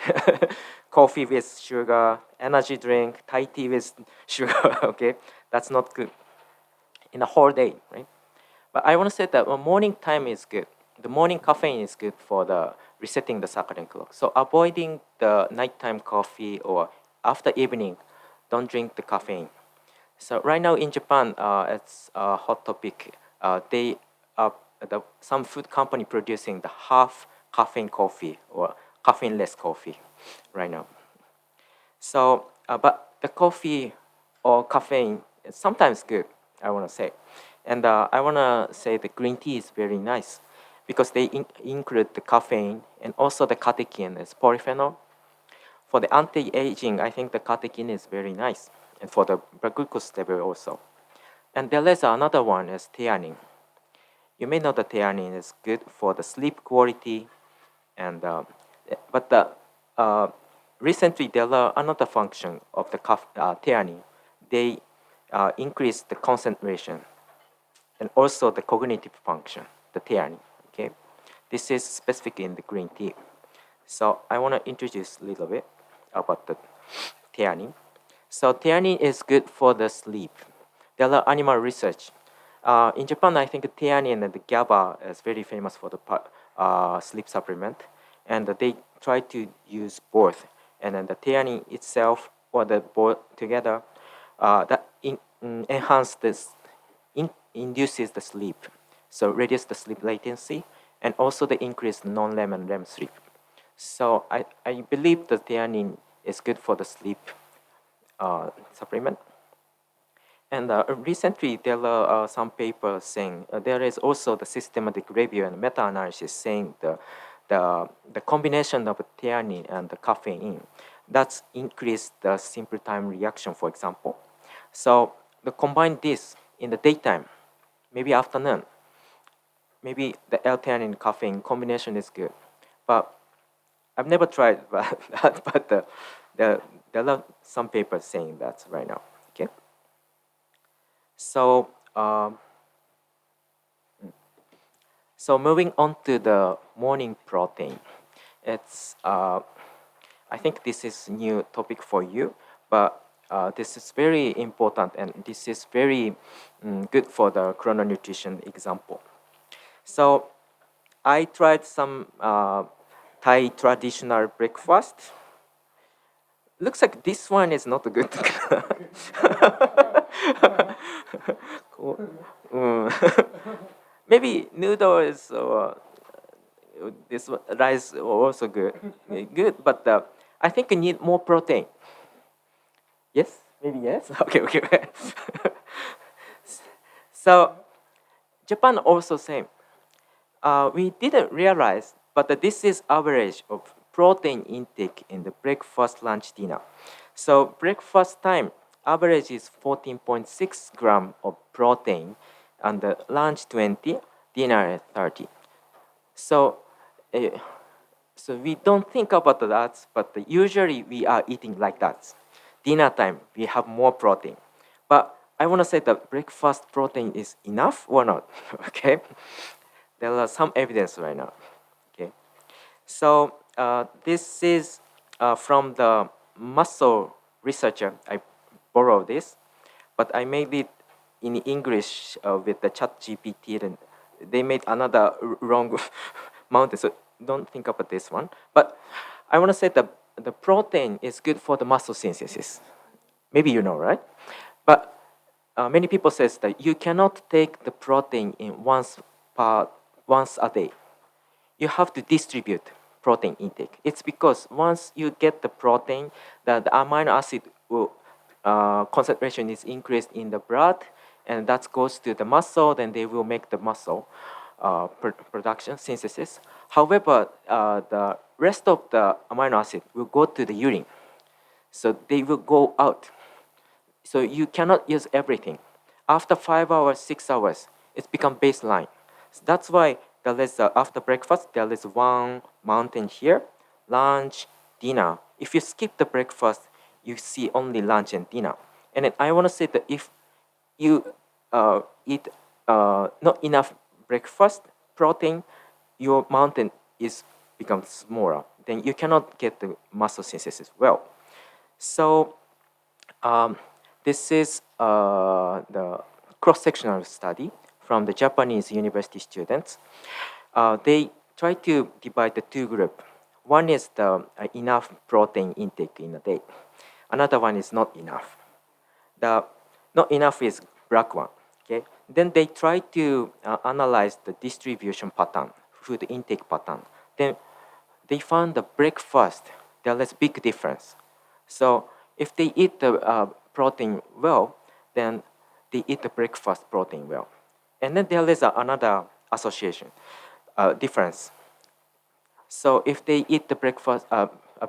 Speaker 2: Coffee with sugar, energy drink, Thai tea with sugar. Okay, that's not good in the whole day, right? But I want to say that morning time is good. The morning caffeine is good for the resetting the circadian clock. So avoiding the nighttime coffee or after evening, don't drink the caffeine. So right now in Japan, it's a hot topic. They some food company producing the half caffeine coffee or caffeine-less coffee right now. So, but the coffee or caffeine is sometimes good, I want to say. And I want to say the green tea is very nice because they include the caffeine and also the catechin as polyphenol. For the anti-aging, I think the catechin is very nice, and for the blood glucose level also. And there is another one is theanine. You may know that theanine is good for the sleep quality, and but recently there are another function of the theanine. They increase the concentration and also the cognitive function, the theanine. Okay, this is specific in the green tea. So I want to introduce a little bit about the theanine. So theanine is good for the sleep. There are animal research. In Japan, I think theanine and the GABA is very famous for the sleep supplement, and they try to use both. And then the theanine itself or the both together that enhance this, induces the sleep, so reduce the sleep latency, and also the increase non-REM and REM sleep. So I believe that theanine is good for the sleep supplement. And recently, there are some papers saying there is also the systematic review and meta-analysis saying the combination of theanine and the caffeine that's increased the simple time reaction, for example. So the combine this in the daytime, maybe afternoon, maybe the L-theanine caffeine combination is good, but I've never tried, but there are some papers saying that right now. Okay. So so moving on to the morning protein, it's I think this is new topic for you, but this is very important and this is very good for the chrononutrition example. So I tried some Thai traditional breakfast. Looks like this one is not good. Maybe noodles or this rice also good. Good, but I think you need more protein. Yes, maybe yes. Okay. So Japan also same. We didn't realize, but this is average of protein intake in the breakfast, lunch, dinner. So breakfast time average is 14.6 gram of protein, and the lunch 20, dinner 30. So, so we don't think about that, but usually we are eating like that. Dinner time we have more protein, but I want to say that breakfast protein is enough or not. Okay, there are some evidence right now. Okay, so this is from the muscle researcher. I borrowed this, but I made it in English with the chat GPT, and they made another wrong mountain. So don't think about this one. But I want to say that the protein is good for the muscle synthesis. Maybe you know, right? But many people says that you cannot take the protein in once a day. You have to distribute protein intake. It's because once you get the protein, the amino acid will, concentration is increased in the blood, and that goes to the muscle. Then they will make the muscle production synthesis. However, the rest of the amino acid will go to the urine, so they will go out. So you cannot use everything. After 5 hours, 6 hours, it's become baseline. So that's why there is after breakfast there is one mountain here, lunch, dinner. If you skip the breakfast, you see only lunch and dinner. And then I want to say that if you eat not enough breakfast protein, your mountain is becomes smaller. Then you cannot get the muscle synthesis well. So this is the cross-sectional study from the Japanese university students. They try to divide the two groups. One is the enough protein intake in a day. Another one is not enough. The not enough is black one. Okay. Then they try to analyze the distribution pattern, food intake pattern. Then they found the breakfast there is big difference. So if they eat the protein well, then they eat the breakfast protein well. And then there is another association difference. So if they eat the breakfast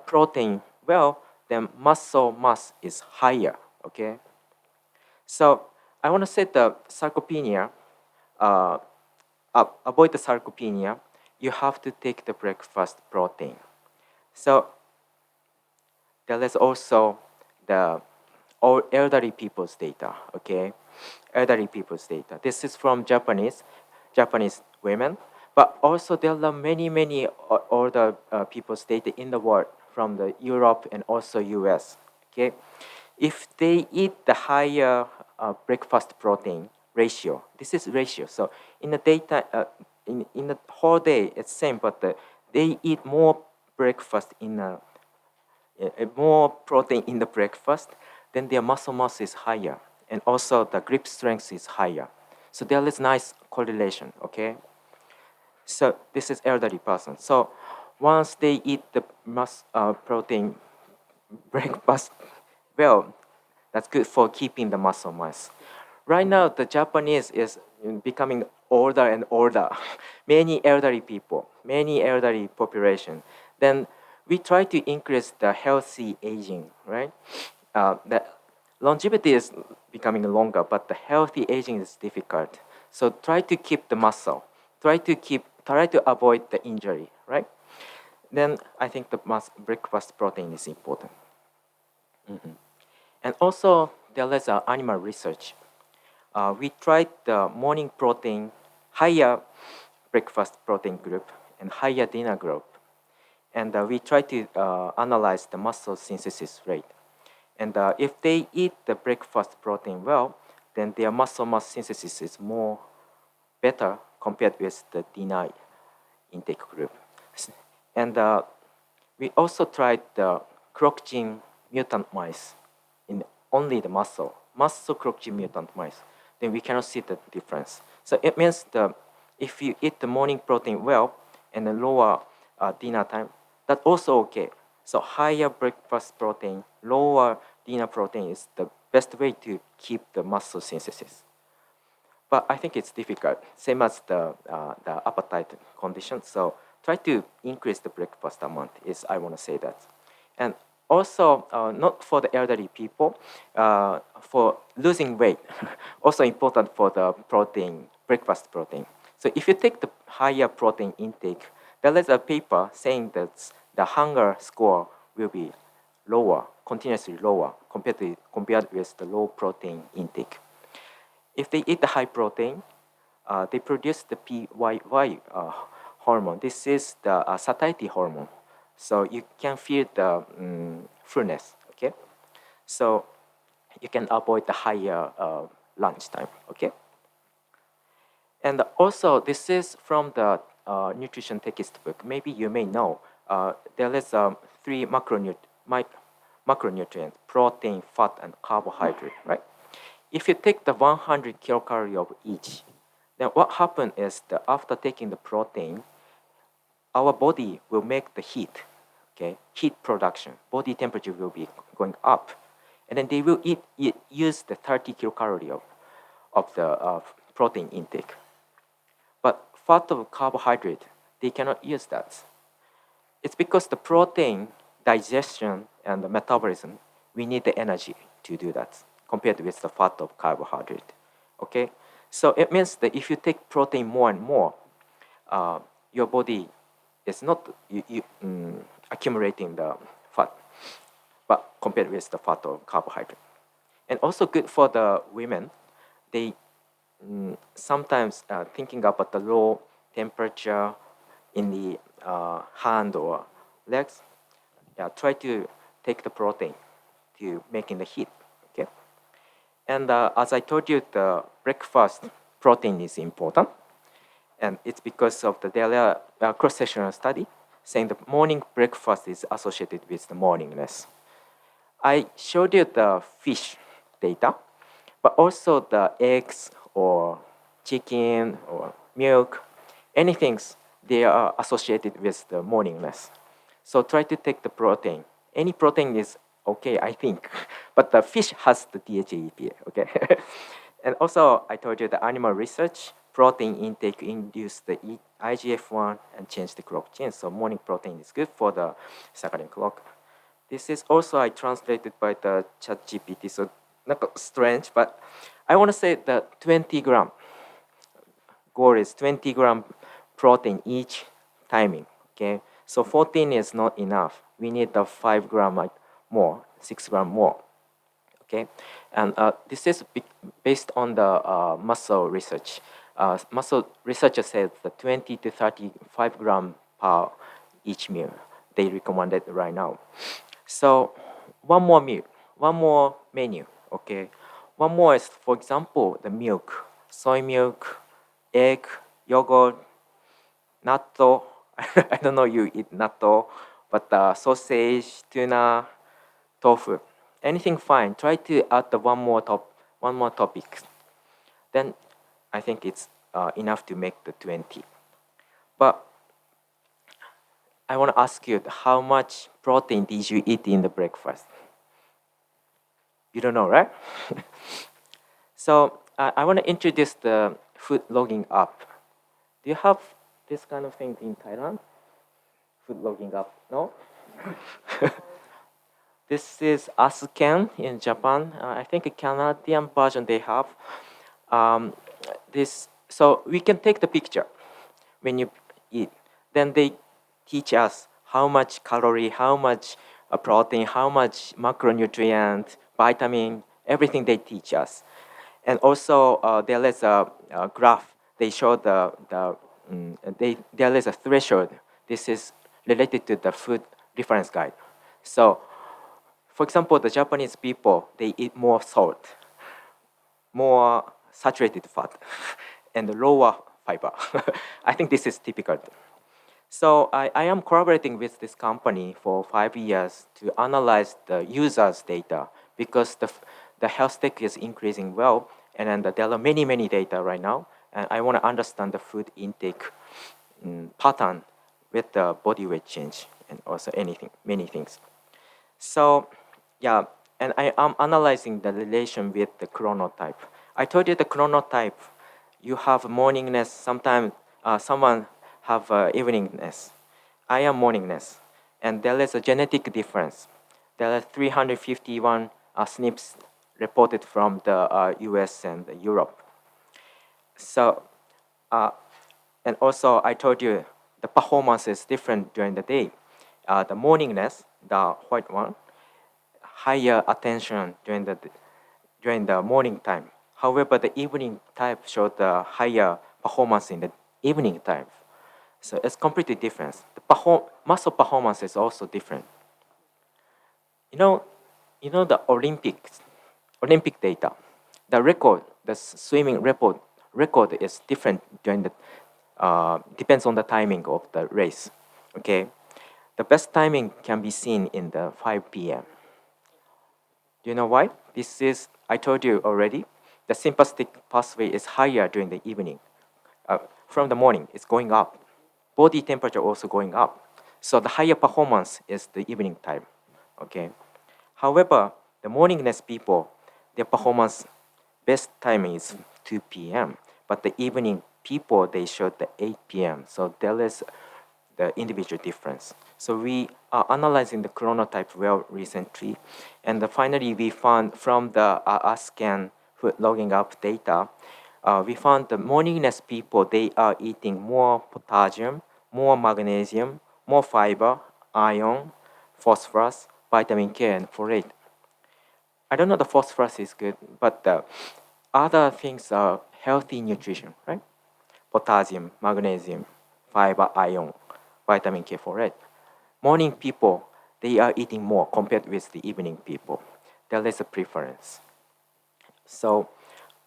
Speaker 2: protein well, then muscle mass is higher. Okay. So I want to say the sarcopenia. Avoid the sarcopenia. You have to take the breakfast protein. So there is also the all elderly people's data. Okay, elderly people's data. This is from Japanese women, but also there are many older people's data in the world from the Europe and also US. Okay, if they eat the higher breakfast protein ratio, this is ratio. So in the data, in the whole day, it's same, but they eat more breakfast in more protein in the breakfast, then their muscle mass is higher, and also the grip strength is higher. So there is nice correlation. Okay. So this is elderly person. So once they eat the protein breakfast well, that's good for keeping the muscle mass. Right now, the Japanese is becoming older and older. Many elderly people, many elderly population. Then we try to increase the healthy aging, right? The longevity is becoming longer, but the healthy aging is difficult. So try to keep the muscle. Try to avoid the injury, right? Then I think the breakfast protein is important. Mm-hmm. And also, there is animal research. We tried the morning protein, higher breakfast protein group, and higher dinner group. And we tried to analyze the muscle synthesis rate. And if they eat the breakfast protein well, then their muscle mass synthesis is more better compared with the dinner intake group. And we also tried the croc gene mutant mice in only the muscle croc gene mutant mice. Then we cannot see the difference. So it means if you eat the morning protein well and the lower dinner time, that's also okay. So higher breakfast protein, lower dinner protein is the best way to keep the muscle synthesis. But I think it's difficult, same as the appetite condition. So try to increase the breakfast amount. Is I want to say that, and also not for the elderly people, for losing weight, also important for the protein breakfast protein. So if you take the higher protein intake, there is a paper saying that the hunger score will be lower, continuously lower compared with the low protein intake. If they eat the high protein, they produce the PYY hormone. This is the satiety hormone. So you can feel the fullness, okay? So you can avoid the higher lunchtime, okay? And also, this is from the nutrition textbook. Maybe you may know there is three macronutrients: protein, fat, and carbohydrate, right? If you take the 100 kilocalorie of each, then what happens is that after taking the protein, our body will make the heat, okay? Heat production, body temperature will be going up. And then they will use the 30 kilocalorie of the protein intake. But fat or carbohydrate, they cannot use that. It's because the protein digestion and the metabolism, we need the energy to do that compared with the fat of carbohydrate. Okay, so it means that if you take protein more and more, your body is not accumulating the fat, but compared with the fat of carbohydrate. And also good for the women, they sometimes thinking about the low temperature in the hand or legs, try to take the protein to making the heat. Okay, and as I told you, the breakfast protein is important, and it's because of the daily cross-sectional study saying the morning breakfast is associated with the morningness. I showed you the fish data, but also the eggs or chicken or milk, anything they are associated with the morningness. So try to take the protein. Any protein is okay, I think, but the fish has the DHA EPA, okay? And also, I told you the animal research, protein intake induced the IGF-1 and change the clock change. So morning protein is good for the circadian clock. This is also I translated by the chat GPT, so not strange, but I want to say that 20 gram goal is 20 gram protein each timing, okay? So 14 is not enough. We need the 5 gram like more, 6 gram more, okay? And this is based on the muscle research. Muscle researchers said that 20 to 35 gram per each meal. They recommended right now. So one more meal, one more menu, okay? One more is, for example, the milk, soy milk, egg, yogurt, natto. I don't know you eat natto, but sausage, tuna, tofu, anything fine. Try to add the one more topic. Then I think it's enough to make the 20. But I want to ask you, how much protein did you eat in the breakfast? You don't know, right? So I want to introduce the food logging app. Do you have this kind of thing in Thailand? Food logging app? No? This is Asuken in Japan. I think a Canadian version they have. So we can take the picture when you eat. Then they teach us how much calorie, how much protein, how much macronutrient, vitamin, everything they teach us. And also there is a graph. They show there is a threshold. This is related to the food reference guide. So, for example, the Japanese people, they eat more salt, more saturated fat, and lower fiber. I think this is typical. So I am collaborating with this company for 5 years to analyze the users' data because the health tech is increasing well, and then there are many data right now, and I want to understand the food intake pattern with the body weight change and also many things. So yeah, and I am analyzing the relation with the chronotype. I told you the chronotype, you have morningness, sometimes someone have eveningness. I am morningness, and there is a genetic difference. There are 351 SNPs reported from the US and Europe. So, and also I told you the performance is different during the day. The morningness, the white one, higher attention during the morning time. However, the evening type showed the higher performance in the evening time. So it's completely different. The muscle performance is also different. You know the Olympic data. The record, the swimming record is different during the depends on the timing of the race. Okay, the best timing can be seen in the 5 p.m. Do you know why? This is, I told you already, the sympathetic pathway is higher during the evening. From the morning, it's going up. Body temperature also going up. So the higher performance is the evening time. Okay. However, the morningness people, their performance best timing is 2 p.m. But the evening people, they showed the 8 p.m. So there is the individual difference. So we are analyzing the chronotype well recently. And finally, we found from the scan food logging up data, we found the morningness people, they are eating more potassium, more magnesium, more fiber, iron, phosphorus, vitamin K, and folate. I don't know the phosphorus is good, but the other things are healthy nutrition, right? Potassium, magnesium, fiber, iron, vitamin K, folate. Morning people, they are eating more compared with the evening people. There is a preference. So,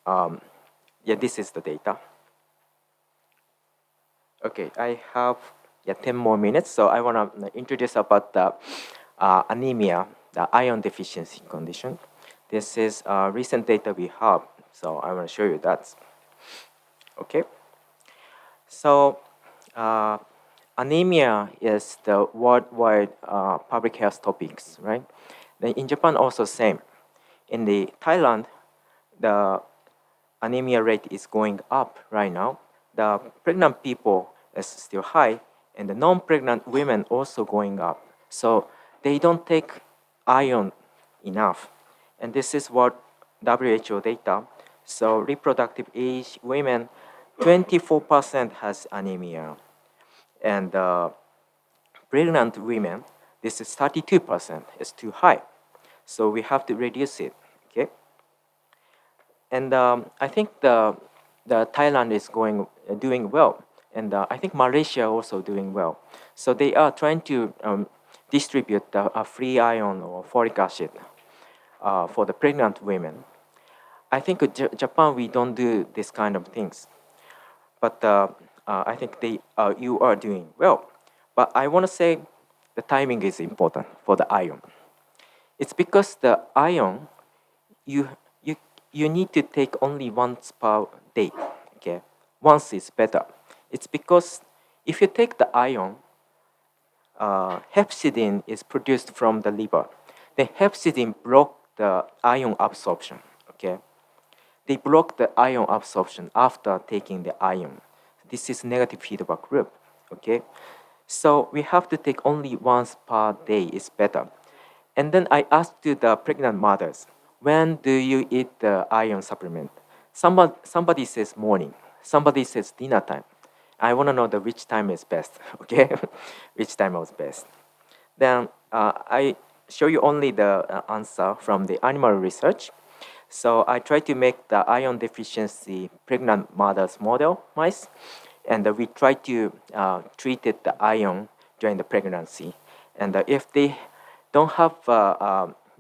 Speaker 2: yeah, this is the data. Okay, I have 10 more minutes, so I want to introduce about the anemia. the iron deficiency condition. This is recent data we have, so I want to show you that. Okay. So anemia is the worldwide public health topics, right? Then in Japan also same. In the Thailand, the anemia rate is going up right now. The pregnant people is still high, and the non-pregnant women also going up. So they don't take iron enough, and this is what WHO data. So reproductive age women, 24% has anemia, and pregnant women, this is 32%. It's too high, so we have to reduce it. Okay. And I think the Thailand is doing well, and I think Malaysia also doing well. So they are trying to distribute a free iron or folic acid for the pregnant women. I think Japan we don't do this kind of things, but I think you are doing well. But I want to say the timing is important for the iron. It's because the iron you you you need to take only once per day. Okay, once is better. It's because if you take the iron, hepcidin is produced from the liver. The hepcidin block the iron absorption. Okay, they block the iron absorption after taking the iron. This is negative feedback loop. Okay, so we have to take only once per day is better. And then I asked to the pregnant mothers, when do you eat the iron supplement? Somebody says morning, somebody says dinner time. I want to know which time is best, okay? Which time was best. Then I show you only the answer from the animal research. So I try to make the iron deficiency pregnant mothers model mice, and we try to treat the iron during the pregnancy. And if they don't have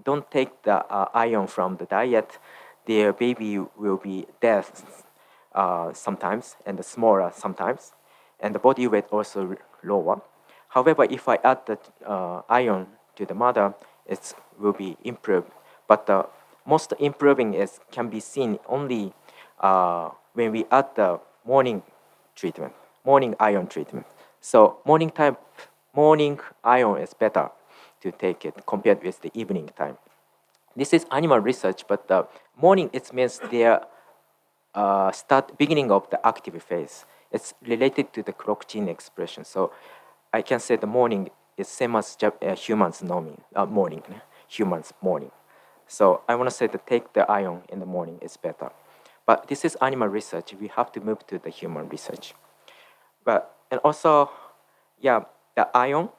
Speaker 2: don't take the iron from the diet, their baby will be dead sometimes and smaller sometimes, and the body weight also lower. However, if I add the iron to the mother, it will be improved. But the most improving is can be seen only when we add the morning treatment, morning iron treatment. So morning iron is better to take it compared with the evening time. This is animal research, but the morning it means their start beginning of the active phase. It's related to the clock gene expression. So I can say the morning is same as humans morning, humans morning. So I want to say that take the iron in the morning is better. But this is animal research. We have to move to the human research. But and also, yeah, the iron.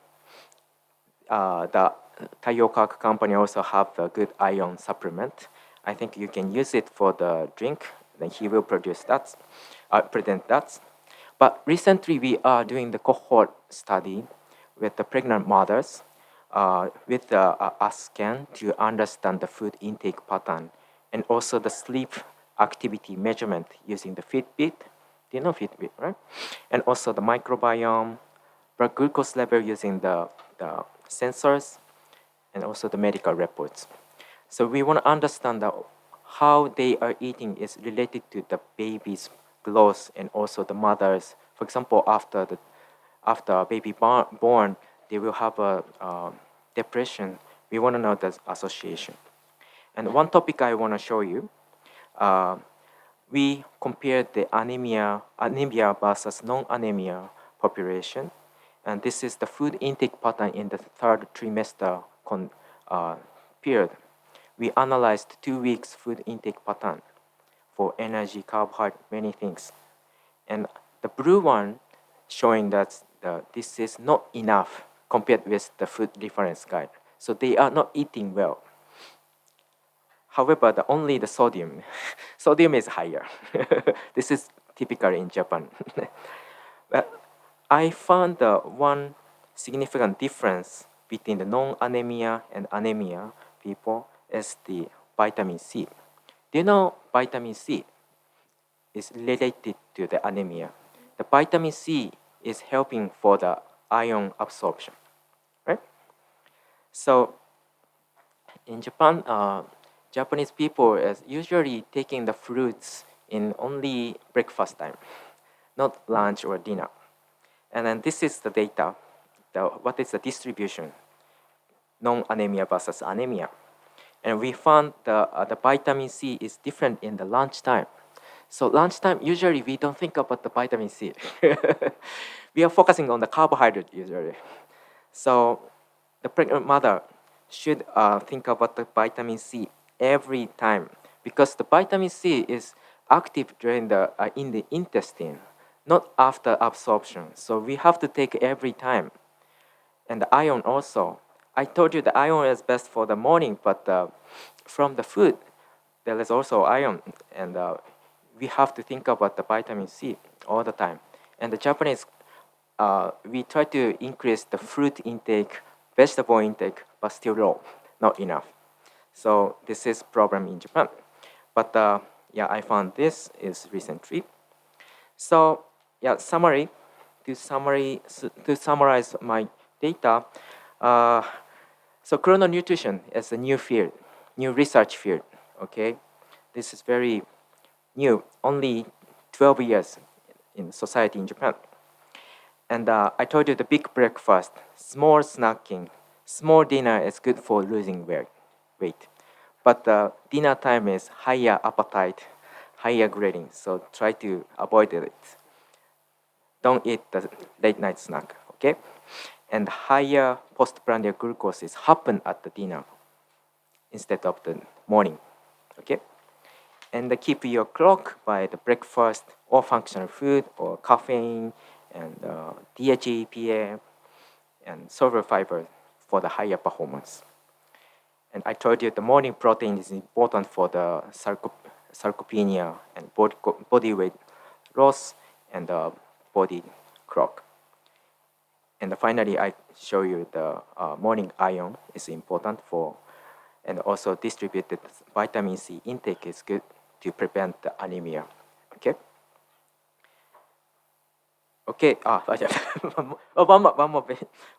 Speaker 2: The Taiyokak company also have a good iron supplement. I think you can use it for the drink. Then he will produce that, present that. But recently we are doing the cohort study with the pregnant mothers with a scan to understand the food intake pattern and also the sleep activity measurement using the Fitbit. Do you know Fitbit, right? And also the microbiome, blood glucose level using the sensors, and also the medical reports. So we want to understand that how they are eating is related to the baby's growth and also the mother's. For example, after a baby born, they will have a depression. We want to know the association. And one topic I want to show you, we compared the anemia versus non-anemia population. And this is the food intake pattern in the third trimester period. We analyzed 2 weeks food intake pattern for energy, carbohydrate, many things. And the blue one showing that this is not enough compared with the food reference guide. So they are not eating well. However, only the sodium, sodium is higher. This is typical in Japan. But I found one significant difference between the non-anemia and anemia people is the vitamin C. Do you know vitamin C is related to the anemia? The vitamin C is helping for the iron absorption, right? So in Japan, Japanese people is usually taking the fruits in only breakfast time, not lunch or dinner. And then this is the data. What is the distribution? Non-anemia versus anemia. And we found the vitamin C is different in the lunchtime. So lunchtime, usually we don't think about the vitamin C. We are focusing on the carbohydrate usually. So the pregnant mother should think about the vitamin C every time because the vitamin C is active during in the intestine, not after absorption. So we have to take every time. And the iron also. I told you the iron is best for the morning, but from the food, there is also iron, and we have to think about the vitamin C all the time. And the Japanese, we try to increase the fruit intake, vegetable intake, but still low, not enough. So this is problem in Japan. But yeah, I found this is recently. So yeah, to summarize my data. So chrononutrition is a new field, new research field. Okay, this is very new, only 12 years in society in Japan. And I told you the big breakfast, small snacking, small dinner is good for losing weight. But dinner time is higher appetite, higher grading. So try to avoid it. Don't eat the late night snack, okay? And higher postprandial glucose is happen at the dinner instead of the morning, okay? And keep your clock by the breakfast or functional food or caffeine and DHA, EPA, and sulfur fiber for the higher performance. And I told you the morning protein is important for the sarcopenia and body weight loss and body clock. And finally, I show you the morning iron is important for, and also distributed vitamin C intake is good to prevent the anemia. Okay. Okay.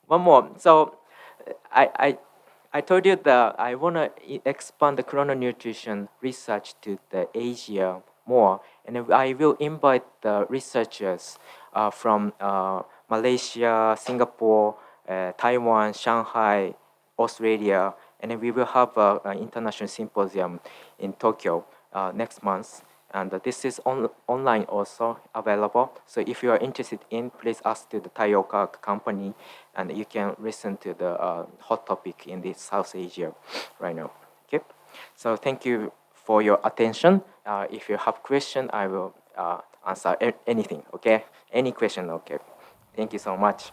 Speaker 2: One more. So, I told you that I want to expand the chrononutrition research to the Asia more, and I will invite the researchers from Malaysia, Singapore, Taiwan, Shanghai, Australia, and then we will have an international symposium in Tokyo next month. And this is online also available. So if you are interested in, please ask to the Taioka company, and you can listen to the hot topic in this South Asia right now. Okay. So thank you for your attention. If you have question, I will answer anything. Okay. Any question. Okay. Thank you so much.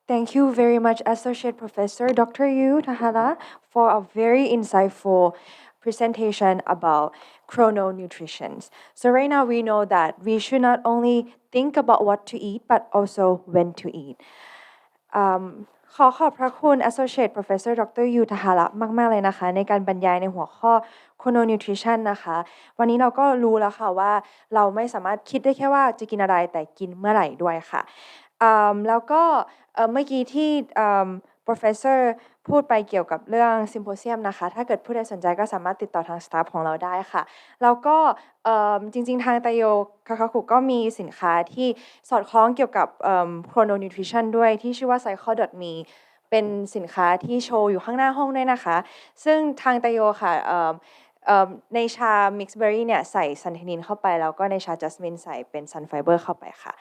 Speaker 1: Thank you very much, Associate Professor Dr. Yu Tahara, for a very insightful presentation about chrononutrition. So right now we know that we should not only think about what to eat, but also when to eat. ขอขอบพระคุณ Associate Professor Dr. ยูทาฮาระมากๆเลยนะคะในการบรรยายในหัวข้อ Chrononutrition นะคะวันนี้เราก็รู้แล้วค่ะว่าเราไม่สามารถคิดได้แค่ว่าจะกินอะไรแต่กินเมื่อไหร่ด้วยค่ะแล้วก็เมื่อกี้ที่ Professor พูดไปเกี่ยวกับเรื่อง Symposium นะคะถ้าเกิดผู้ใดสนใจก็สามารถติดต่อทาง Staff ของเราได้ค่ะแล้วก็จริงๆทางไตโยคาคาคุก็มีสินค้าที่สอดคล้องเกี่ยวกับChrononutrition ด้วยที่ชื่อว่า Cycle.me เป็นสินค้าที่โชว์อยู่ข้างหน้าห้องด้วยนะคะซึ่งทางไตโยค่ะในชา Mixed Berry เนี่ยใส่ซันเทนินเข้าไปแล้วก็ในชา Jasmine ใส่เป็น Sun Fiber เข้าไปค่ะ